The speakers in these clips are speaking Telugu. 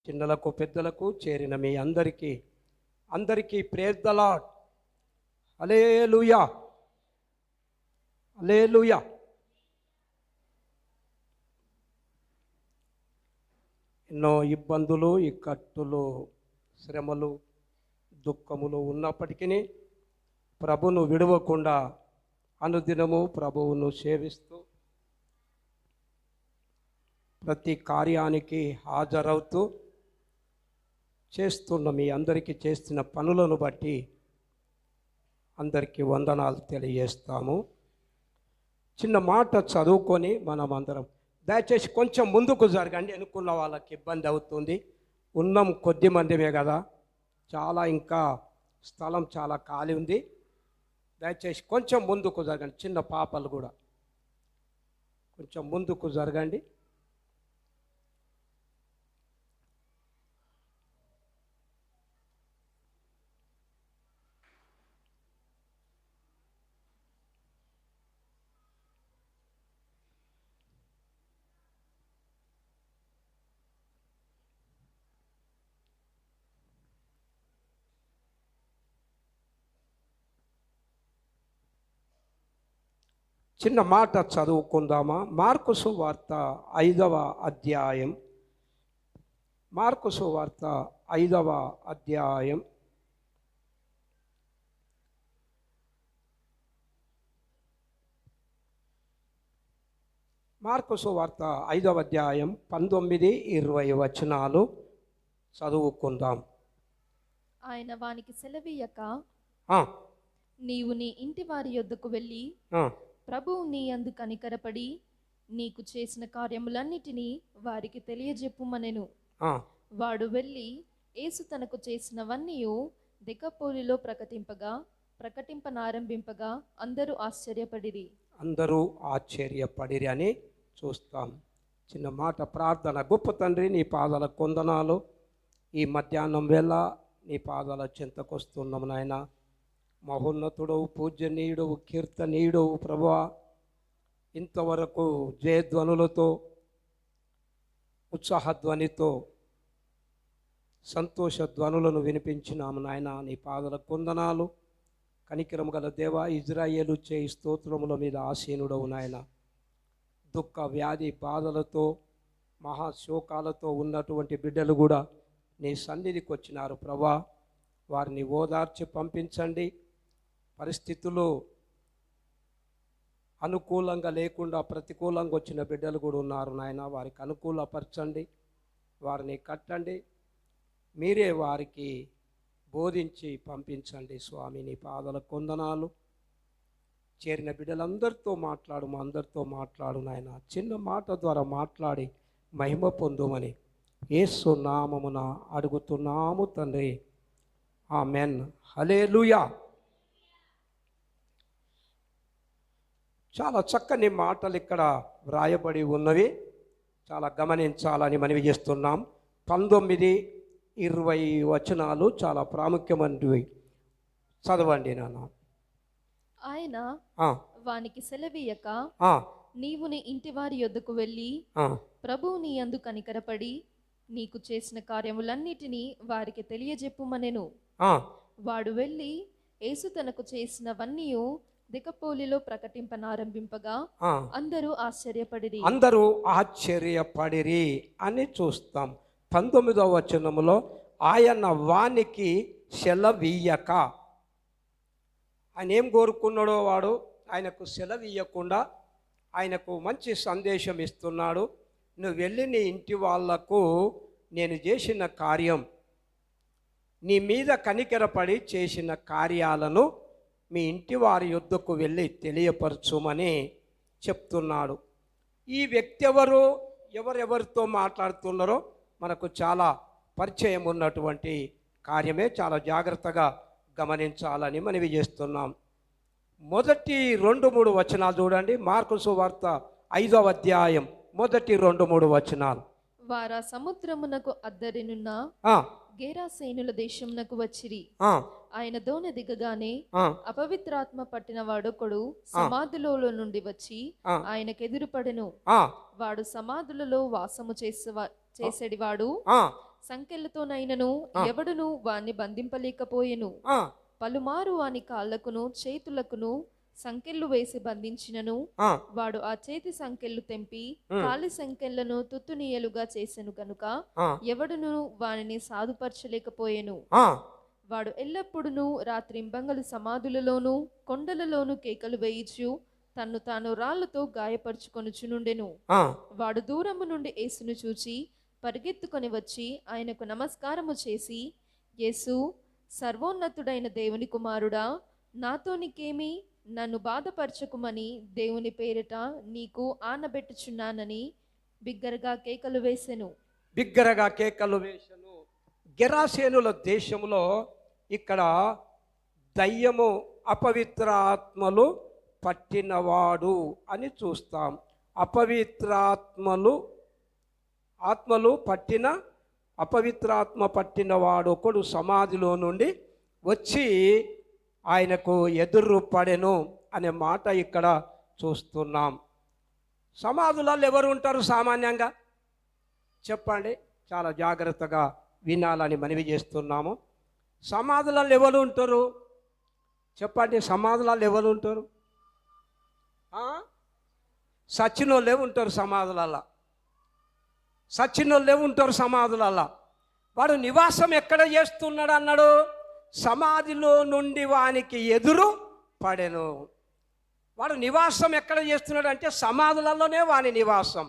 చిన్నలకు పెద్దలకు చేరిన మీ అందరికీ ప్రేజ్ ద లార్డ్. హల్లెలూయా, హల్లెలూయా. ఎన్నో ఇబ్బందులు, ఇక్కట్టులు, శ్రమలు, దుఃఖములు ఉన్నప్పటికీ ప్రభువును విడవకుండా అనుదినము ప్రభువును సేవిస్తూ ప్రతి కార్యానికి హాజరవుతూ చేస్తున్న మీ అందరికీ చేస్తున్న పనులను బట్టి అందరికీ వందనాలు తెలియజేస్తాము. చిన్న మాట చదువుకొని మనం అందరం దయచేసి కొంచెం ముందుకు జరగండి. అనుకున్న వాళ్ళకి ఇబ్బంది అవుతుంది. ఉన్నాం కొద్ది మందిమే కదా, ఇంకా స్థలం చాలా ఖాళీ ఉంది. దయచేసి కొంచెం ముందుకు జరగండి. చిన్న పాపలు కూడా కొంచెం ముందుకు జరగండి. చిన్న మాట చదువుకుందామా? మార్కు సువార్త 5వ అధ్యాయం. మార్కు సువార్త 5వ అధ్యాయం. మార్కు సువార్త 5వ అధ్యాయం 19-20 వచనాలు చదువుకుందాం. ఆయన వానికి సెలవీయక, నీవు నీ ఇంటి వారి యొద్దకు వెళ్ళి ప్రభువు నీ యందు కనికరపడి నీకు చేసిన కార్యములన్నిటినీ వారికి తెలియజెప్పుమనెను. వాడు వెళ్ళి యేసు తనకు చేసినవన్నీ దెకపొలిలో ప్రకటింపనారంభింపగా అందరూ ఆశ్చర్యపడిరి అని చూస్తాం. చిన్న మాట ప్రార్థన. గొప్ప తండ్రి, నీ పాదాల కొందనాలు. ఈ మధ్యాహ్నం వేళ నీ పాదాల చెంతకొస్తున్నాము నాయన. మహోన్నతుడవు, పూజనీయుడవు, కీర్తనీయుడవు ప్రభువా. ఇంతవరకు జయధ్వనులతో, ఉత్సాహధ్వనితో, సంతోష ధ్వనులను వినిపించినాము నాయన. నీ పాదల కొందనాలు. కనికరము గల దేవా, ఇజ్రాయేలు చేయి స్తోత్రముల మీద ఆసీనుడవు నాయన. దుఃఖ వ్యాధి బాధలతో, మహాశోకాలతో ఉన్నటువంటి బిడ్డలు కూడా నీ సన్నిధికి వచ్చినారు ప్రభా. వారిని ఓదార్చి పంపించండి. పరిస్థితులు అనుకూలంగా లేకుండా ప్రతికూలంగా వచ్చిన బిడ్డలు కూడా ఉన్నారు నాయన. వారికి అనుకూలపరచండి, వారిని కట్టండి. మీరే వారికి బోధించి పంపించండి స్వామి. నీ పాదల కొందనాలు. చేరిన బిడ్డలందరితో మాట్లాడు, మా అందరితో మాట్లాడు నాయన. చిన్న మాట ద్వారా మాట్లాడి మహిమ పొందుమని యేసు నామమున అడుగుతున్నాము తండ్రి, ఆమెన్. హల్లెలూయా. చాలా చక్కని మాటలు ఇక్కడ వ్రాయబడి ఉన్నవి, చాలా గమనించాలని మనవి చేస్తున్నాం. 19-20 వచనాలు చాలా ప్రాముఖ్యమైనవి. చదవండి నాన్న. ఆయన వానికి సెలవీయక, నీవు నీ ఇంటి వారి యొద్దకు వెళ్ళి ప్రభువు నీ యందు కనికరపడి నీకు చేసిన కార్యములన్నిటినీ వారికి తెలియజెప్పుమనెను. వాడు వెళ్ళి యేసు తనకు చేసినవన్నీ దెకపొలిలో ప్రకటింపనారంభింపగా అందరూ ఆశ్చర్యపడిరి అని చూస్తాం. 19వ వచనములో ఆయన వానికి సెలవీయక, ఆయన ఏం కోరుకున్నాడో వాడు ఆయనకు సెలవీయకుండా ఆయనకు మంచి సందేశం ఇస్తున్నాడు. నువ్వు వెళ్ళి నీ ఇంటి వాళ్లకు నేను చేసిన కార్యం, నీ మీద కనికరపడి చేసిన కార్యాలను మీ ఇంటి వారి యొద్దకు వెళ్ళి తెలియపరచుమని చెప్తున్నాడు. ఈ వ్యక్తి ఎవరెవరితో మాట్లాడుతున్నారో మనకు చాలా పరిచయం ఉన్నటువంటి కార్యమే. చాలా జాగ్రత్తగా గమనించాలని మనవి చేస్తున్నాం. మొదటి 2-3 వచనాలు చూడండి. మార్కు సువార్త 5వ అధ్యాయం మొదటి 2-3 వచనాలు. వారా సముద్రమునకు అద్దరినున్న గేరాసేనుల దేశమునకు వచ్చిరి. ఆయన దోణి దిగగానే అపవిత్రాత్మ పట్టిన వాడొకడు సమాధులలో నుండి వచ్చి ఆయనకెదురుపడెను. వాడు సమాధులలో వాసము చేసేడివాడు, సంకెళ్లతోనైనను ఎవడును వాణ్ణి బంధింపలేకపోయెను. ఆ, పలుమారు వాని కాళ్లకును చేతులకును సంకెళ్ళు వేసి బంధించినను ఆ, వాడు ఆ చేతి సంకెళ్ళు తెంపి కాలి సంకెళ్లను తుత్తునీయలుగా చేసెను కనుక ఆ, ఎవడును వానిని సాధుపరచలేకపోయెను. ఆ. వాడు ఎల్లప్పుడూ రాత్రింబగలు సమాధులలోను కొండలలోను కేకలు వేయిచు తన్ను తాను రాళ్లతో గాయపరుచుకొనుచునుండెను. ఆ. వాడు దూరము నుండి యేసును చూచి పరిగెత్తుకొని వచ్చి ఆయనకు నమస్కారము చేసి, యేసు, సర్వోన్నతుడైన దేవుని కుమారుడా, నాతో నీకేమి? నన్ను బాధపరచకుమని దేవుని పేరిట నీకు ఆనబెట్టుచున్నానని బిగ్గరగా కేకలు వేసెను. బిగ్గరగా కేకలు వేసెను. గెరాసేనుల దేశంలో ఇక్కడ దయ్యము అపవిత్ర ఆత్మలు పట్టినవాడు అని చూస్తాం. ఆత్మలు పట్టిన అపవిత్రాత్మ పట్టినవాడు ఒకడు సమాధిలో నుండి వచ్చి ఆయనకు ఎదురు పడెను అనే మాట ఇక్కడ చూస్తున్నాం. సమాధులలో ఎవరు ఉంటారు సామాన్యంగా చెప్పండి, చాలా జాగ్రత్తగా వినాలని మనవి చేస్తున్నాము. సమాధులలో ఎవరు ఉంటారు చెప్పండి, సమాధులలో ఎవరు ఉంటారు? సచ్చినోళ్ళే ఉంటారు సమాధులలో, సచ్చినోళ్ళే ఉంటారు సమాధులలో. వాడు నివాసం ఎక్కడ చేస్తున్నాడు అన్నాడు? సమాధిలో నుండి వానికి ఎదురు పడెను. వాడు నివాసం ఎక్కడ చేస్తున్నాడు అంటే సమాధులలోనే వాని నివాసం.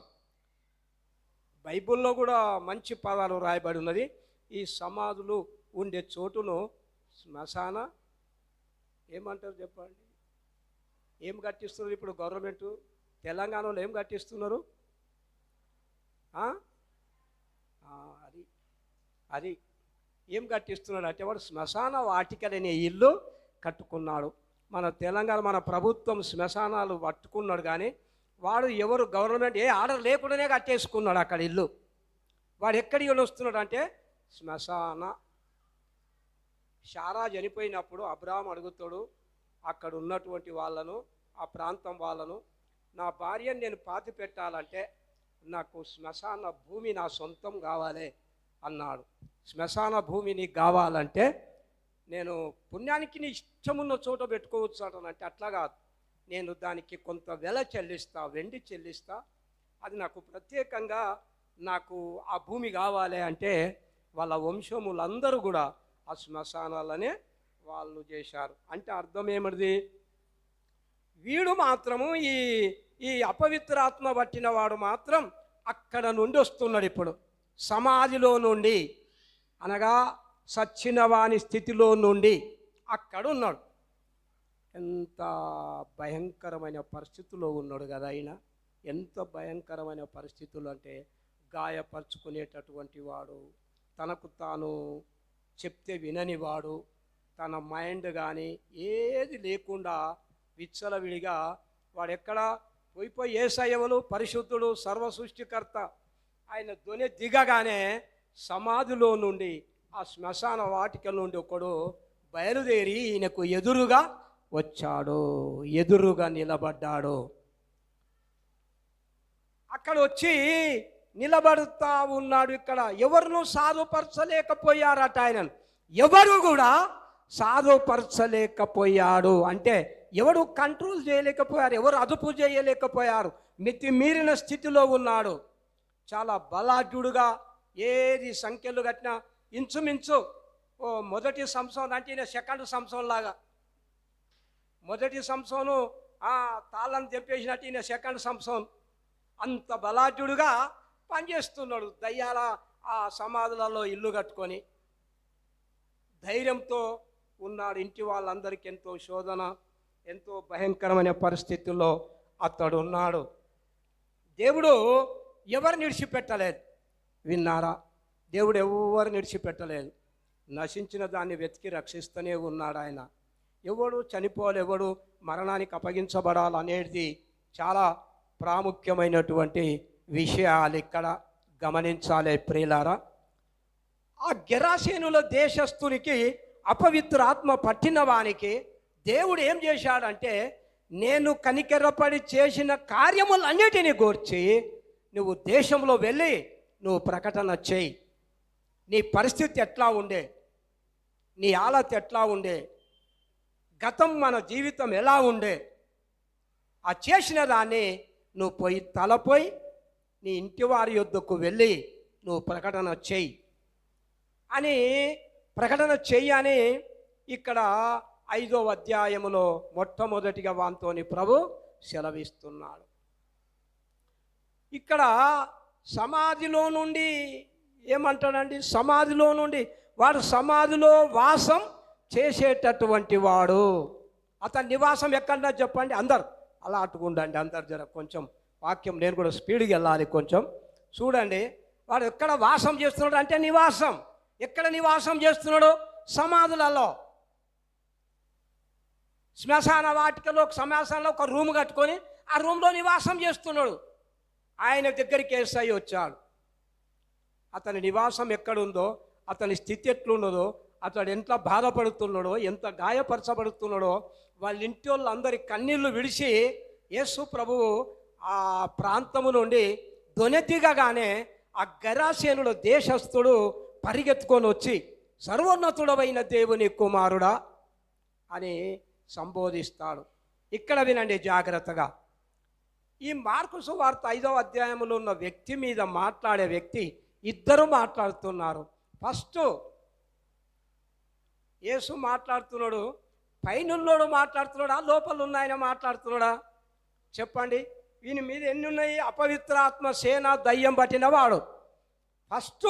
బైబిల్లో కూడా మంచి పదాలు రాయబడి ఉన్నది. ఈ సమాధులు ఉండే చోటును శ్మశాన ఏమంటారు చెప్పండి? ఏం కట్టిస్తున్నారు ఇప్పుడు గవర్నమెంటు? తెలంగాణలో ఏం కట్టిస్తున్నారు? అది ఏం కట్టిస్తున్నాడు అంటే వాడు శ్మశాన వాటికలనే ఇల్లు కట్టుకున్నాడు. మన తెలంగాణ మన ప్రభుత్వం శ్మశానాలు పట్టుకున్నాడు, కానీ వాడు ఎవరు గవర్నమెంట్ ఏ ఆర్డర్ లేకుండానే కట్టేసుకున్నాడు అక్కడ ఇల్లు. వాడు ఎక్కడికి వస్తున్నాడు అంటే శ్మశాన. శారా చనిపోయినప్పుడు అబ్రాహాం అడుగుతాడు అక్కడ ఉన్నటువంటి వాళ్ళను, ఆ ప్రాంతం వాళ్ళను, నా భార్యను నేను పాతి పెట్టాలంటే నాకు శ్మశాన భూమి నా సొంతం కావాలి అన్నాడు. శ్మశాన భూమి నీకు కావాలంటే నేను పుణ్యానికి నీ ఇష్టమున్న చోట పెట్టుకోవచ్చు అంటానంటే అట్లా కాదు, నేను దానికి కొంత వెల చెల్లిస్తా, వెండి చెల్లిస్తా, అది నాకు ప్రత్యేకంగా నాకు ఆ భూమి కావాలి అంటే వాళ్ళ వంశములందరూ కూడా ఆ శ్మశానాలనే వాళ్ళు చేశారు. అంటే అర్థం ఏమిటిది? వీడు మాత్రము ఈ అపవిత్రాత్మ పట్టిన వాడు మాత్రం అక్కడ నుండి వస్తున్నాడు. ఇప్పుడు సమాధిలో నుండి అనగా సచ్చిన వాని స్థితిలో నుండి అక్కడ ఉన్నాడు. ఎంత భయంకరమైన పరిస్థితుల్లో ఉన్నాడు కదా ఆయన. ఎంత భయంకరమైన పరిస్థితులు అంటే గాయపరుచుకునేటటువంటి వాడు, తనకు తాను చెప్తే వినని వాడు, తన మైండ్ కానీ ఏది లేకుండా విచ్చలవిడిగా వాడు ఎక్కడ పోయిపోయి యేసయ్యవలు పరిశుద్ధుడు సర్వ సృష్టికర్త ఆయన ధ్వని దిగగానే సమాధిలో నుండి ఆ శ్మశాన వాటిక నుండి ఒకడు బయలుదేరి ఈయనకు ఎదురుగా వచ్చాడు, ఎదురుగా నిలబడ్డాడు. అక్కడ వచ్చి నిలబడుతూ ఉన్నాడు. ఇక్కడ ఎవరినూ సాధుపరచలేకపోయారట ఆయనను, ఎవరు కూడా సాధుపరచలేకపోయాడు. అంటే ఎవరు కంట్రోల్ చేయలేకపోయారు, ఎవరు అదుపు చేయలేకపోయారు. మితిమీరిన స్థితిలో ఉన్నాడు. చాలా బలాఢ్యుడుగా ఏది సంఖ్యలు కట్టినా ఇంచుమించు మొదటి సంసోన్ అంటే ఈయన సెకండ్ సంసోన్ లాగా. మొదటి సంసోను తాళం తెంపేసినట్టు ఈయన సెకండ్ సంసోన్. అంత బలాఢ్యుడుగా పనిచేస్తున్నాడు. దయ్యాల ఆ సమాధులలో ఇల్లు కట్టుకొని ధైర్యంతో ఉన్నాడు. ఇంటి వాళ్ళందరికీ ఎంతో శోధన, ఎంతో భయంకరమైన పరిస్థితుల్లో అతడు ఉన్నాడు. దేవుడు ఎవరిని విడిచిపెట్టలేదు. విన్నారా? దేవుడు ఎవరిని విడిచిపెట్టలేదు. నశించిన దాన్ని వెతికి రక్షిస్తూనే ఉన్నాడు ఆయన. ఎవడు చనిపోవాలి, ఎవడు మరణానికి అప్పగించబడాలనేది చాలా ప్రాముఖ్యమైనటువంటి విషయాలు ఇక్కడ గమనించాలి ప్రియులారా. ఆ గెరాసేనుల దేశస్థునికి అపవిత్ర ఆత్మ పట్టిన వానికి దేవుడు ఏం చేశాడంటే, నేను కనికెరపడి చేసిన కార్యములన్నిటినీ గూర్చి నువ్వు దేశంలో వెళ్ళి నువ్వు ప్రకటన చేయి. నీ పరిస్థితి ఎట్లా ఉండే, నీ ఆలత ఎట్లా ఉండే, గతం మన జీవితం ఎలా ఉండే, ఆ చేసిన దాన్ని నువ్వు పోయి తలపోయి నీ ఇంటి వారి యొద్దకు వెళ్ళి నువ్వు ప్రకటన చెయ్యి అని, ప్రకటన చెయ్యి అని ఇక్కడ 5వ అధ్యాయములో మొట్టమొదటిగా వాంతోని ప్రభు సెలవిస్తున్నాడు. ఇక్కడ సమాధిలో నుండి ఏమంటాడండి, సమాధిలో నుండి వాడు సమాధిలో వాసం చేసేటటువంటి వాడు. అతని నివాసం ఎక్కడన్నా చెప్పండి, అందరు అలా అట్టుకుండండి, అందరు జర కొంచెం వాక్యం, నేను కూడా స్పీడ్కి వెళ్ళాలి కొంచెం చూడండి. వాడు ఎక్కడ వాసం చేస్తున్నాడు అంటే నివాసం. ఎక్కడ నివాసం చేస్తున్నాడు? సమాధులలో, శ్మశాన వాటికలో, శ్మశానంలో ఒక రూమ్ కట్టుకొని ఆ రూమ్లో నివాసం చేస్తున్నాడు. ఆయన దగ్గరికి యేసయ్య వచ్చాడు. అతని నివాసం ఎక్కడుందో, అతని స్థితి ఎట్లున్నదో, అతడు ఎంత బాధపడుతున్నాడో, ఎంత గాయపరచబడుతున్నాడో, వాళ్ళ ఇంటి వాళ్ళందరి కన్నీళ్లు విడిచి యేసు ప్రభువు ఆ ప్రాంతము నుండి దొనెతిగానే ఆ గెరాసేనుల దేశస్థుడు పరిగెత్తుకొని వచ్చి సర్వోన్నతుడవైన దేవుని కుమారుడా అని సంబోధిస్తాడు. ఇక్కడ వినండి జాగ్రత్తగా. ఈ మార్కు సువార్త 5వ అధ్యాయంలో ఉన్న వ్యక్తి మీద మాట్లాడే వ్యక్తి ఇద్దరు మాట్లాడుతున్నారు. ఫస్ట్ యేసు మాట్లాడుతున్నాడు, పైనున్నోడు మాట్లాడుతున్నాడా, లోపల ఉన్న ఆయన మాట్లాడుతున్నాడా? చెప్పండి. వీని మీద ఎన్ని ఉన్నాయి? అపవిత్రాత్మ సేన దయ్యం పట్టిన వాడు. ఫస్ట్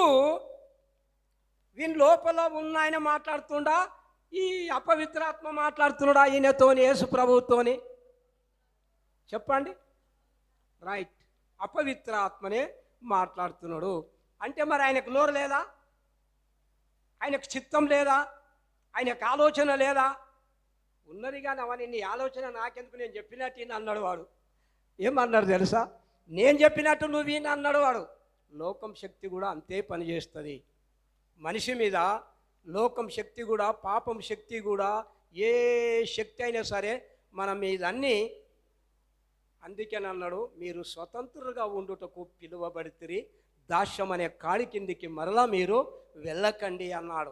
వీని లోపల ఉన్న ఆయన మాట్లాడుతుండా, ఈ అపవిత్రాత్మ మాట్లాడుతున్నాడా ఈయనతోని, యేసు ప్రభువుతోని? చెప్పండి. రైట్, అపవిత్రాత్మనే మాట్లాడుతున్నాడు. అంటే మరి ఆయనకు నోరు లేదా? ఆయనకు చిత్తం లేదా? ఆయనకు ఆలోచన లేదా? ఉన్నది కానీ అవన్నీ నీ ఆలోచన నాకెందుకు, నేను చెప్పినట్టు ఈయన అన్నాడు వాడు. ఏమన్నాడు తెలుసా? నేను చెప్పినట్టు నువ్వు ఈయన అన్నాడు వాడు. లోకం శక్తి కూడా అంతే పనిచేస్తుంది మనిషి మీద. లోకం శక్తి కూడా, పాపం శక్తి కూడా, ఏ శక్తి అయినా సరే మన మీద అన్నీ. అందుకేనన్నాడు, మీరు స్వతంత్రులుగా ఉండుటకు పిలువబడితిరి, దాస్యం అనే కాడి కిందికి మరలా మీరు వెళ్ళకండి అన్నాడు.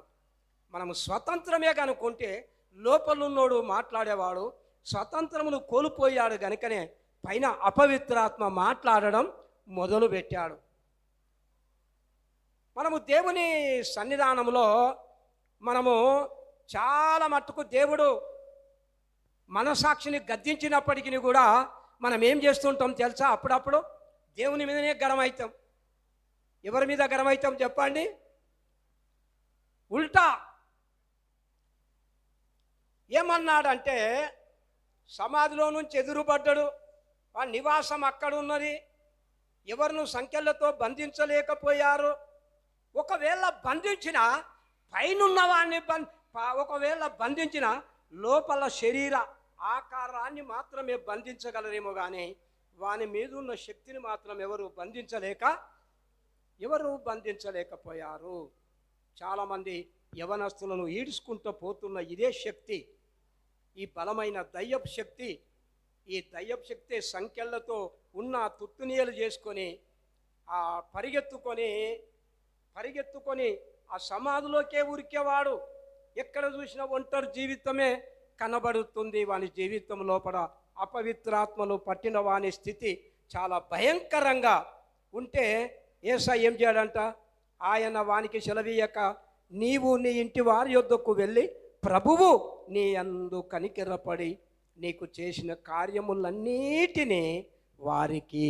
మనము స్వతంత్రమే కనుకుంటే లోపలున్నోడు మాట్లాడేవాడు స్వతంత్రమును కోల్పోయాడు కనుకనే పైన అపవిత్రాత్మ మాట్లాడడం మొదలుపెట్టాడు. మనము దేవుని సన్నిధానంలో మనము చాలా మట్టుకు దేవుడు మనసాక్షిని గద్దించినప్పటికీ కూడా మనం ఏం చేస్తుంటాం తెలుసా? అప్పుడప్పుడు దేవుని మీదనే గరమవుతాం. ఎవరి మీద గరమవుతాం చెప్పండి? ఉల్టా. ఏమన్నాడంటే, సమాధిలో నుంచి ఎదురుపడ్డాడు, వాడి నివాసం అక్కడ ఉన్నది, ఎవరిను సంఖ్యలతో బంధించలేకపోయారు. ఒకవేళ బంధించిన పైనున్న వాడిని ఒకవేళ బంధించిన లోపల శరీర ఆకారాన్ని మాత్రమే బంధించగలరేమో కానీ వాని మీద ఉన్న శక్తిని మాత్రం ఎవరు బంధించలేకపోయారు. చాలామంది యవనస్తులను ఈడ్చుకుంటూ పోతున్న ఇదే శక్తి, ఈ బలమైన దయ్యపు శక్తి. ఈ దయ్యపు శక్తి సంఖ్యలతో ఉన్న తుత్తునీయలు చేసుకొని పరిగెత్తుకొని ఆ సమాధిలోకే ఉరికేవాడు. ఎక్కడ చూసినా ఒంటరి జీవితమే కనబడుతుంది. వాని జీవితం లోపల అపవిత్రాత్మలు పట్టిన వాని స్థితి చాలా భయంకరంగా ఉంటే యేసయ్య ఏం చేయడంట? ఆయన వానికి సెలవీయక, నీవు నీ ఇంటి వారి యొద్దకు వెళ్ళి ప్రభువు నీ యందు కనికరపడి నీకు చేసిన కార్యములన్నిటినీ వారికి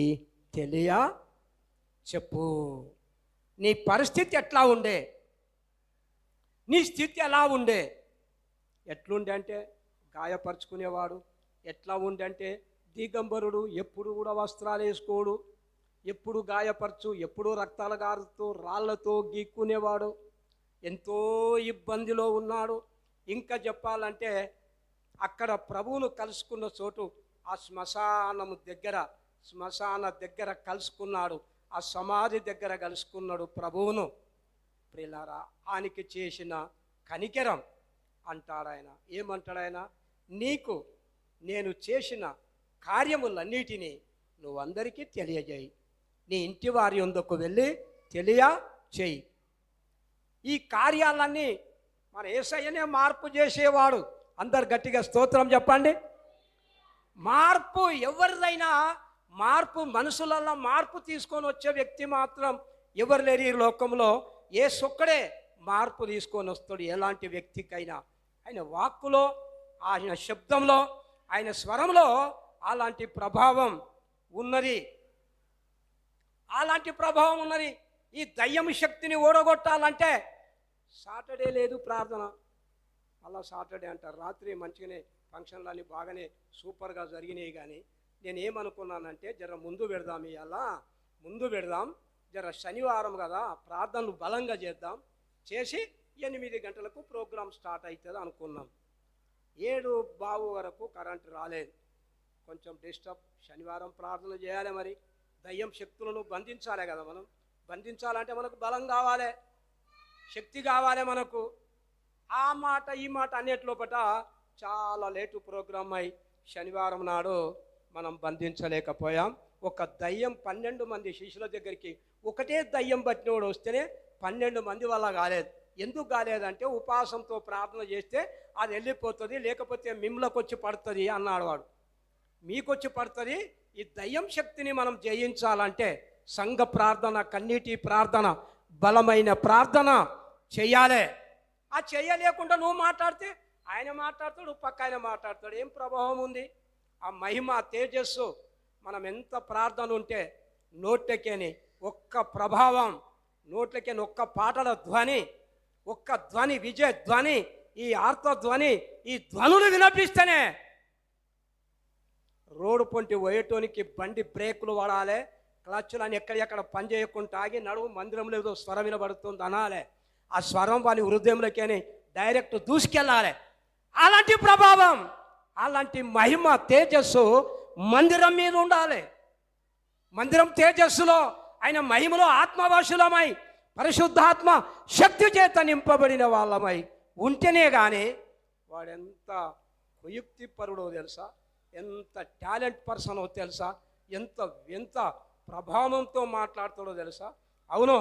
చెప్పు. నీ పరిస్థితి ఎట్లా ఉండే, నీ స్థితి ఎలా ఉండే? ఎట్లుండే అంటే గాయపరుచుకునేవాడు. ఎట్లా ఉండే అంటే దిగంబరుడు, ఎప్పుడు కూడా వస్త్రాలు వేసుకోడు, ఎప్పుడు గాయపరచు, ఎప్పుడు రక్తాలు గారుతూ రాళ్లతో గీక్కునేవాడు. ఎంతో ఇబ్బందిలో ఉన్నాడు. ఇంకా చెప్పాలంటే అక్కడ ప్రభువును కలుసుకున్న చోటు ఆ శ్మశాన దగ్గర కలుసుకున్నాడు. ఆ సమాధి దగ్గర కలుసుకున్నాడు ప్రభువును. ప్రియులారా, ఆయనకి చేసిన కనికరం అంటాడాయన. ఏమంటాడాయన? నీకు నేను చేసిన కార్యములన్నిటినీ నువ్వందరికీ తెలియజేయి, నీ ఇంటి వారి యొద్దకు వెళ్ళి తెలియచేయి. ఈ కార్యాలన్నీ మన యేసయ్యనే మార్పు చేసేవాడు. అందరు గట్టిగా స్తోత్రం చెప్పండి. మార్పు ఎవరిదైనా మార్పు, మనుషులలో మార్పు తీసుకొని వచ్చే వ్యక్తి మాత్రం ఎవరు లేరు ఈ లోకంలో. యేసొక్కడే మార్పు తీసుకొని వస్తాడు ఎలాంటి వ్యక్తికైనా. ఆయన వాక్కులో, ఆయన శబ్దంలో, ఆయన స్వరంలో అలాంటి ప్రభావం ఉన్నది. అలాంటి ప్రభావం ఉన్నది. ఈ దయ్యం శక్తిని ఓడగొట్టాలంటే సాటర్డే లేదు ప్రార్థన, అలా సాటర్డే అంటారు. రాత్రి మంచిగానే ఫంక్షన్లన్నీ బాగానే సూపర్గా జరిగినాయి. కానీ నేను ఏమనుకున్నానంటే జర ముందు పెడదాం, ఇవాళ ముందు పెడదాం, జర శనివారం కదా ప్రార్థనలు బలంగా చేద్దాం, చేసి 8 గంటలకు ప్రోగ్రాం స్టార్ట్ అవుతుంది అనుకున్నాం. 7:15 వరకు కరెంటు రాలేదు, కొంచెం డిస్టర్బ్. శనివారం ప్రార్థన చేయాలి, మరి దయ్యం శక్తులను బంధించాలి కదా. మనం బంధించాలంటే మనకు బలం కావాలి, శక్తి కావాలి మనకు. ఆ మాట ఈ మాట అన్నిటిలోపట చాలా లేటు ప్రోగ్రామ్ అయి శనివారం నాడు మనం బంధించలేకపోయాం. ఒక దయ్యం 12 మంది శిష్యుల దగ్గరికి ఒకటే దయ్యం పట్టినోడు వస్తేనే 12 మంది వల్ల కాలేదు. ఎందుకు కాలేదంటే ఉపవాసంతో ప్రార్థన చేస్తే అది వెళ్ళిపోతుంది, లేకపోతే మిమ్మల్కి వచ్చి పడుతుంది అన్నాడు వాడు. మీకొచ్చి పడుతుంది. ఈ దయ్యం శక్తిని మనం జయించాలంటే సంఘ ప్రార్థన, కన్నీటి ప్రార్థన, బలమైన ప్రార్థన చెయ్యాలి. ఆ చెయ్యలేకుండా నువ్వు మాట్లాడితే ఆయన మాట్లాడతాడు, పక్క ఆయన మాట్లాడతాడు. ఏం ప్రభావం ఉంది? ఆ మహిమ, తేజస్సు మనం ఎంత ప్రార్థన ఉంటే నోట్లకేని ఒక్క ప్రభావం, నోట్లకేని ఒక్క పాటల ధ్వని, ఒక్క ధ్వని, విజయ ధ్వని, ఈ ఆర్త ధ్వని, ఈ ధ్వనులు వినిపిస్తేనే రోడ్డు పొంటి పోయేటోనికి బండి బ్రేకులు వాడాలి, క్లచ్లని ఎక్కడెక్కడ పని చేయకుండా ఆగి నడువు మందిరంలో ఏదో స్వరం వినబడుతుంది అనాలి. ఆ స్వరం వాని హృదయంలోకి డైరెక్ట్ దూసుకెళ్ళాలి. అలాంటి ప్రభావం, అలాంటి మహిమ, తేజస్సు మందిరం మీద ఉండాలి. మందిరం తేజస్సులో, ఆయన మహిమలో ఆత్మవాసులమై పరిశుద్ధాత్మ శక్తి చేత నింపబడిన వాళ్ళమై ఉంటేనే కానీ వాడెంత కుయుక్తి పరుడో తెలుసా, ఎంత టాలెంట్ పర్సనో తెలుసా, ఎంత ఎంత ప్రభావంతో మాట్లాడుతాడో తెలుసా. అవును,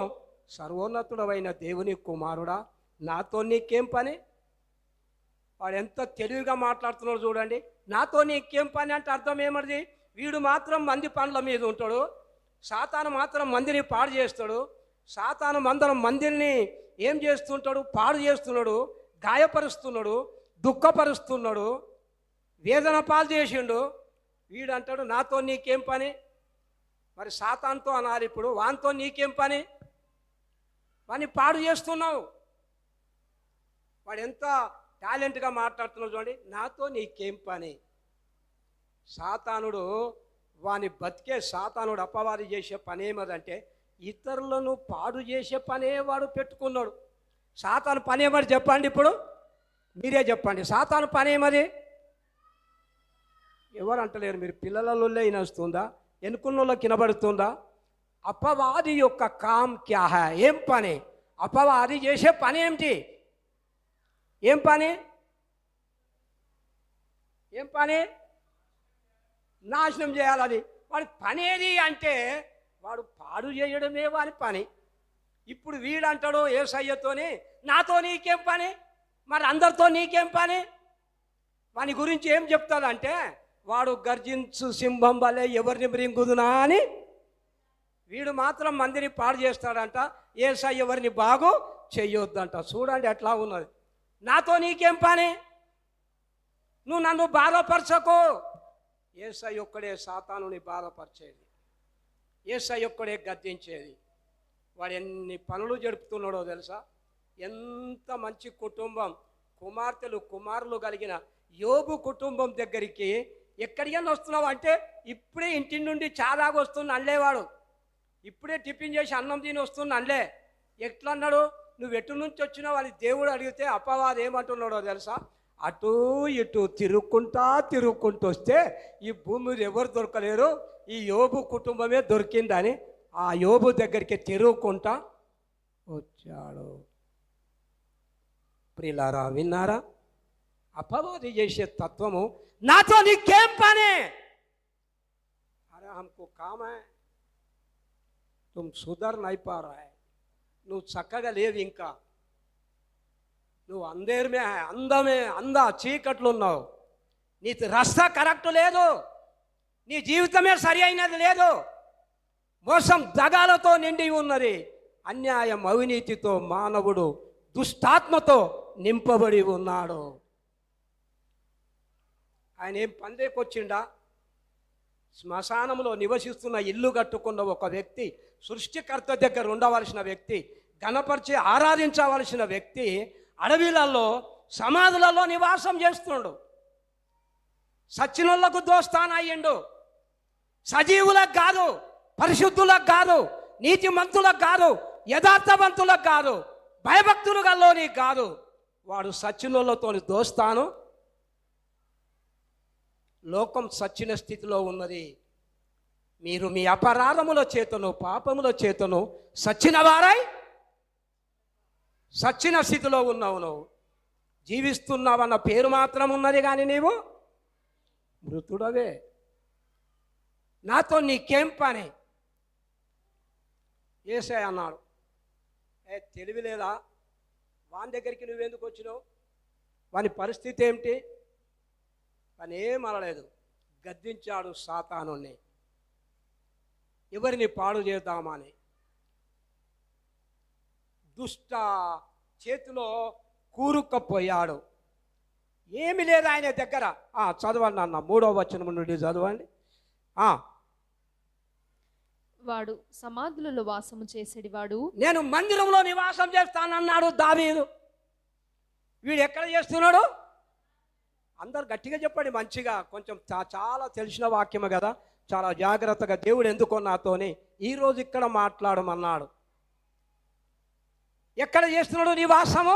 సర్వోన్నతుడమైన దేవుని కుమారుడా, నాతో నీకేం పని? వాడు ఎంత తెలివిగా మాట్లాడుతున్నాడు చూడండి. నాతో నీకేం పని అంటే అర్థం ఏమది? వీడు మాత్రం మంది పనుల మీద ఉంటాడు, సాతాను మాత్రం మందిని పాడు చేస్తాడు. సాతాను మందిని ఏం చేస్తుంటాడు? పాడు చేస్తున్నాడు, గాయపరుస్తున్నాడు, దుఃఖపరుస్తున్నాడు, వేదన పాలు చేసిండు. వీడు అంటాడు నాతో నీకేం పని? మరి సాతాన్తో అనాలి ఇప్పుడు, వానితో నీకేం పని? వాడిని పాడు చేస్తున్నావు. వాడు ఎంత టాలెంట్గా మాట్లాడుతున్నాడు చూడండి. నాతో నీకేం పని? సాతానుడు వాని బతికే సాతానుడు అపవాది చేసే పని ఏమదంటే ఇతరులను పాడు చేసే పనే వాడు పెట్టుకున్నాడు. సాతాను పని ఏమది చెప్పండి, ఇప్పుడు మీరే చెప్పండి. సాతాను పని ఏమది? ఎవరు అంటలేరు, మీరు పిల్లలలో వినొస్తుందా, ఎన్నుకున్నలో వినబడుతుందా? అపవాది యొక్క కామ్ క్యా హై? ఏం పని? అపవాది చేసే పని ఏమిటి? ఏం పని? ఏం పని? నాశనం చేయాలని. వాడి పని ఏది అంటే వాడు పాడు చేయడమే వాడి పని. ఇప్పుడు వీడంటాడు యేసయ్యతోని నాతో నీకేం పని, మరి అందరితో నీకేం పని? వాని గురించి ఏం చెప్తాడంటే వాడు గర్జించు సింహం వలె ఎవరిని మృంగుదునా అని. వీడు మాత్రం మందిని పాడు చేస్తాడంట, యేసయ్య ఎవరిని బాగు చెయ్యొద్దంట. చూడండి ఎట్లా ఉన్నది. నాతో నీకేం పని? నువ్వు నన్ను బాధపరచకు. యేసయ్య ఒక్కడే సాతానుని బాధపరిచేది, యేసయ్య ఒక్కడే గద్దించేది. వాడు ఎన్ని పనులు జరుపుతున్నాడో తెలుసా. ఎంత మంచి కుటుంబం, కుమార్తెలు కుమారులు కలిగిన యోబు కుటుంబం దగ్గరికి ఎక్కడికైనా వస్తున్నావు అంటే ఇప్పుడే ఇంటి నుండి చాలాగా వస్తున్న అనలేవాడు, ఇప్పుడే టిఫిన్ చేసి అన్నం తిని వస్తున్న అనలే. ఎట్లా అన్నాడు? నువ్వు ఎటు నుంచి వచ్చినావు అని దేవుడు అడిగితే అపవాది ఏమంటున్నాడో తెలుసా. అటు ఇటు తిరుక్కుంటూ వస్తే ఈ భూమి మీద ఎవరు దొరకలేరు, ఈ యోబు కుటుంబమే దొరికిందని ఆ యోబు దగ్గరికి తిరుగుకుంటా వచ్చాడు. ప్రియులారా, విన్నారా? అపవాది చేసే తత్వము నాతో నీకేం పని? అరే హమ్కో కామ్ హై, తుమ్ సుధర్ నై పా రహా హై. నువ్వు చక్కగా లేవు, ఇంకా నువ్వు అందా చీకట్లు ఉన్నావు. నీ రస్తా కరెక్ట్ లేదు, నీ జీవితమే సరి అయినది లేదు, మోసం దగాలతో నిండి ఉన్నది, అన్యాయం అవినీతితో మానవుడు దుష్టాత్మతో నింపబడి ఉన్నాడు. ఆయన ఏం పందేకొచ్చిండా? శ్మశానంలో నివసిస్తున్న ఇల్లు కట్టుకున్న ఒక వ్యక్తి, సృష్టికర్త దగ్గర ఉండవలసిన వ్యక్తి, గణపరిచి ఆరాధించవలసిన వ్యక్తి అడవిలలో సమాధులలో నివాసం చేస్తుండు. సచ్చినులకు దోస్తాన్ అయ్యిండు. సజీవులకు కాదు, పరిశుద్ధులకు కాదు, నీతిమంతులకు కాదు, యథార్థవంతులకు కాదు, భయభక్తులు గల్లోని కాదు, వాడు సచ్చినులతో దోస్తాను. లోకం సచ్చిన స్థితిలో ఉన్నది. మీరు మీ అపరాధముల చేతను పాపముల చేతను సచ్చిన వారై సచ్చిన స్థితిలో ఉన్నావు. నువ్వు జీవిస్తున్నావన్న పేరు మాత్రం ఉన్నది, కానీ నీవు మృతుడవే. నాతో నీకేం పని? యేసయ్య అన్నాడు, తెలివి లేదా? వాని దగ్గరికి నువ్వెందుకు వచ్చినావు? వాని పరిస్థితి ఏమిటి? కానీ ఏం అనలేదు. గద్దించాడు సాతానుని, ఎవరిని పాడు చేద్దామని. దుష్ట చేతిలో కూరుకుపోయాడు. ఏమి లేదు ఆయన దగ్గర. చదవండి అన్న, 3వ వచనం నుండి చదవండి. వాడు సమాధులలో వాసము చేసేడివాడు, నేను మందిరంలో నివాసం చేస్తానన్నాడు దావీదు. వీడు ఎక్కడ చేస్తున్నాడు? అందరు గట్టిగా చెప్పండి, మంచిగా. కొంచెం చాలా తెలిసిన వాక్యమే కదా, చాలా జాగ్రత్తగా. దేవుడు ఎందుకో నాతోని ఈరోజు ఇక్కడ మాట్లాడమన్నాడు. ఎక్కడ చేస్తున్నాడు నివాసము?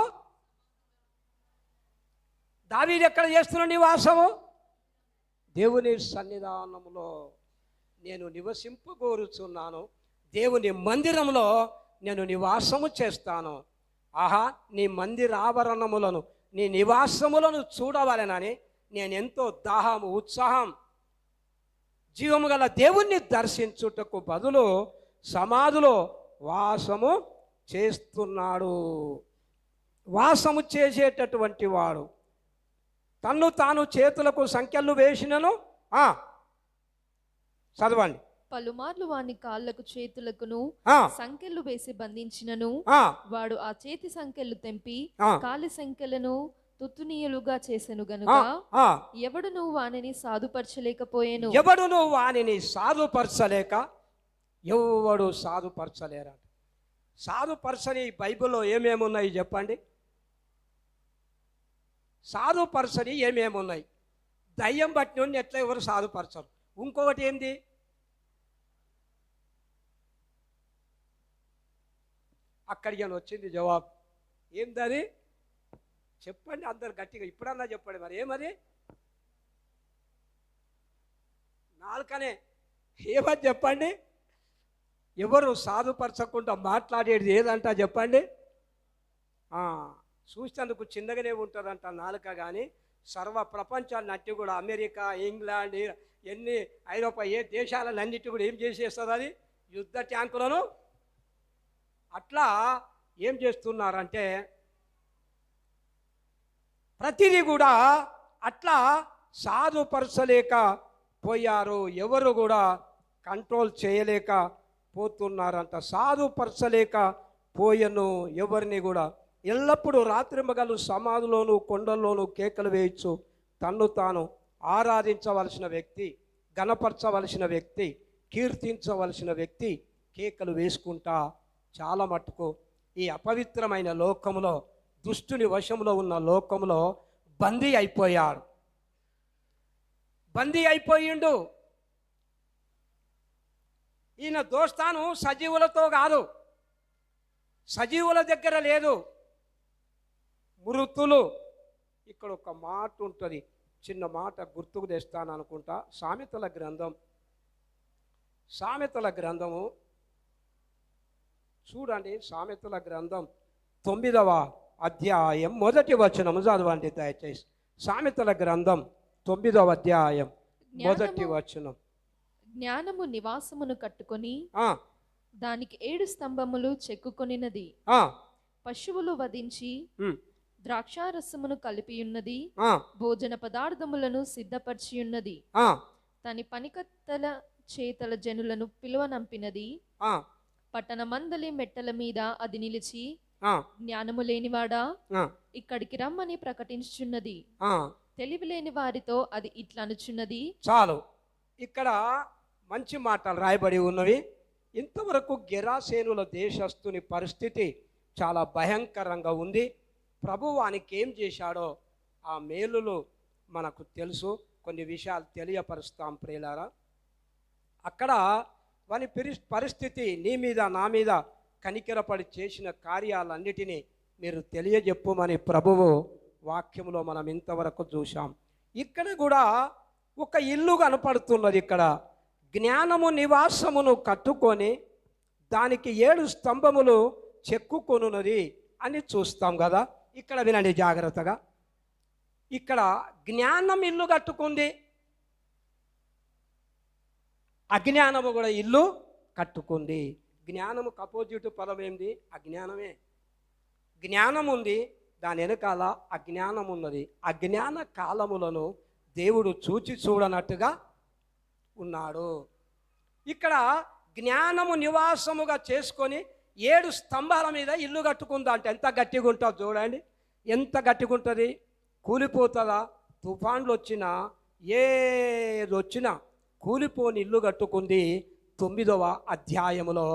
దావీదు ఎక్కడ చేస్తున్నాడు నివాసము? దేవుని సన్నిధానంలో నేను నివసింపగోరుచున్నాను, దేవుని మందిరంలో నేను నివాసము చేస్తాను. ఆహా, నీ మందిర ఆవరణములను, నీ నివాసములను చూడవాలనని నేను ఎంతో దాహము, ఉత్సాహం, జీవము గల దేవుణ్ణి దర్శించుటకు బదులు సమాధిలో వాసము చేస్తున్నాడు. వాసము చేసేటటువంటి వాడు తన్ను తాను చేతులకు సంకెళ్ళు వేసినను. చదవండి. పలుమార్లు వాని కాళ్ళకు చేతులకును సంకెళ్ళు వేసి బంధించినను వాడు ఆ చేతి సంకెళ్ళు తెంపి కాలి సంకెళ్లను తుత్తునీయులుగా చేసెను గనుక ఎవడును వానిని సాధుపరచలేకపోయాను. ఎవడును వానిని సాధుపరచలేక ఎవడు సాధుపరచలేరా? సాధుపరచని బైబిల్లో ఏమేమున్నాయి చెప్పండి? సాధుపరచని ఏమేమున్నాయి? దయ్యం బట్టి ఎట్లా ఎవరు సాధుపరచరు. ఇంకొకటి ఏంది? అక్కడికి వచ్చింది జవాబు. ఏందది? చెప్పండి అందరు గట్టిగా, ఇప్పుడన్నా చెప్పండి. మరి ఏమది? నాలుకనే. ఏమని చెప్పండి? ఎవరు సాధుపరచకుండా మాట్లాడేది ఏదంట చెప్పండి? చూసేందుకు చిన్నగానే ఉంటుందంట నాలుక, కానీ సర్వ ప్రపంచాన్ని అట్టి కూడా, అమెరికా, ఇంగ్లాండ్, ఎన్ని ఐరోపా ఏ దేశాలన్నిటి కూడా ఏం చేసేస్తుంది అది? యుద్ధ ట్యాంకులను. అట్లా ఏం చేస్తున్నారంటే ప్రతిదీ కూడా అట్లా సాధుపరచలేక పోయారు. ఎవరు కూడా కంట్రోల్ చేయలేక పోతున్నారంట. సాధుపరచలేక పోయను ఎవరిని కూడా. ఎల్లప్పుడూ రాత్రింబగలు సమాధిలోను కొండల్లోనూ కేకలు వేయచ్చు. తన్ను తాను ఆరాధించవలసిన వ్యక్తి, గణపరచవలసిన వ్యక్తి, కీర్తించవలసిన వ్యక్తి కేకలు వేసుకుంటా చాలా మట్టుకు ఈ అపవిత్రమైన లోకంలో, దుష్టుని వశంలో ఉన్న లోకంలో బందీ అయిపోయాడు. బందీ అయిపోయిండు. ఈయన దోస్తాను సజీవులతో కాదు, సజీవుల దగ్గర లేదు, మృతులు. ఇక్కడ ఒక మాట ఉంటుంది, చిన్న మాట గుర్తుకు తెస్తాను అనుకుంటా. సామెతల గ్రంథము చూడండి. సామెతల గ్రంథం 9వ అధ్యాయం 1వ వచనము చదవండి దయచేసి. సామెతల గ్రంథం 9వ అధ్యాయం 1వ వచనం. జ్ఞానము నివాసమును కట్టుకొని దానికి 7 స్తంభములు చెక్కుకొనినది. పశువులు వధించి ద్రాక్షారసమును కలిపియున్నది, ఆ, భోజన పదార్థములను సిద్ధపరిచియున్నది, ఆ, తని పనికత్తెల చేతల జనులను పిలువనంపినది, ఆ, పట్టణమందలి మెట్టల మీద అది నిలిచి, ఆ, జ్ఞానము లేనివాడా ఆ, ఇక్కడికి రమ్మని ప్రకటించుచున్నది, ఆ. తెలివి లేని వారితో అది ఇట్లనుచున్నది. చాలు. ఇక్కడ మంచి మాటలు రాయబడి ఉన్నవి. ఇంతవరకు గెరాసేనుల దేశస్థుని పరిస్థితి చాలా భయంకరంగా ఉంది. ప్రభువు వానికి ఏం చేశాడో ఆ మేలులు మనకు తెలుసు. కొన్ని విషయాలు తెలియపరుస్తాం ప్రియులారా. అక్కడ వాని పరిస్థితి నీ మీద నా మీద కనికరపడి చేసిన కార్యాలన్నిటినీ మీరు తెలియజెప్పమని ప్రభువు వాక్యంలో మనం ఇంతవరకు చూసాం. ఇక్కడ కూడా ఒక ఇల్లు కనపడుతున్నది. ఇక్కడ జ్ఞానము నివాసమును కట్టుకొని దానికి 7 స్తంభములు చెక్కుకొనున్నది అని చూస్తాం కదా. ఇక్కడ వినండి జాగ్రత్తగా. ఇక్కడ జ్ఞానం ఇల్లు కట్టుకుంది, అజ్ఞానము కూడా ఇల్లు కట్టుకుంది. జ్ఞానము అపోజిట్ పదం ఏంది? అజ్ఞానమే. జ్ఞానం ఉంది, దాని వెనకాల అజ్ఞానం ఉన్నది. అజ్ఞాన కాలములను దేవుడు చూచి చూడనట్టుగా ఉన్నాడు. ఇక్కడ జ్ఞానము నివాసముగా చేసుకొని 7 స్తంభాల మీద ఇల్లు కట్టుకుందా అంటే ఎంత గట్టిగా ఉంటుంది చూడండి. ఎంత గట్టిగా ఉంటుంది. కూలిపోతుందా? తుఫాన్లు వచ్చినా ఏది వచ్చినా కూలిపోని ఇల్లు కట్టుకుంది. 9వ అధ్యాయములో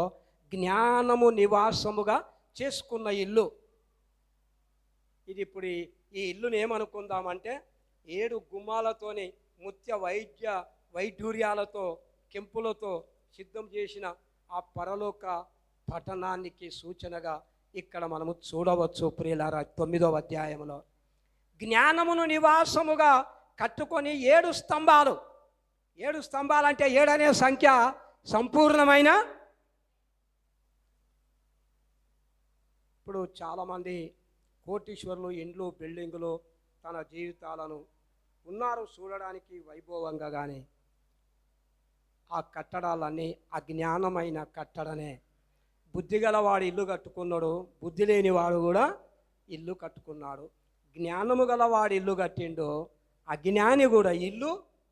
జ్ఞానము నివాసముగా చేసుకున్న ఇల్లు ఇది. ఇప్పుడు ఈ ఇల్లుని ఏమనుకుందామంటే 7 గుమ్మాలతోని ముత్య వైఢూర్యాలతో కెంపులతో సిద్ధం చేసిన ఆ పరలోక పట్టణానికి సూచనగా ఇక్కడ మనము చూడవచ్చు ప్రియులారా. 9వ అధ్యాయంలో జ్ఞానమును నివాసముగా కట్టుకొని 7 స్తంభాలు. 7 స్తంభాలు అంటే 7 అనే సంఖ్య సంపూర్ణమైన. ఇప్పుడు చాలామంది కోటీశ్వరులు ఇండ్లు బిల్డింగులు తన జీవితాలను ఉన్నారు చూడడానికి వైభవంగా, కానీ ఆ కట్టడాలన్నీ అజ్ఞానమైన కట్టడనే. బుద్ధి గలవాడు ఇల్లు కట్టుకున్నాడు, బుద్ధి లేనివాడు కూడా ఇల్లు కట్టుకున్నాడు. జ్ఞానము గలవాడు ఇల్లు కట్టిండు, అజ్ఞాని కూడా ఇల్లు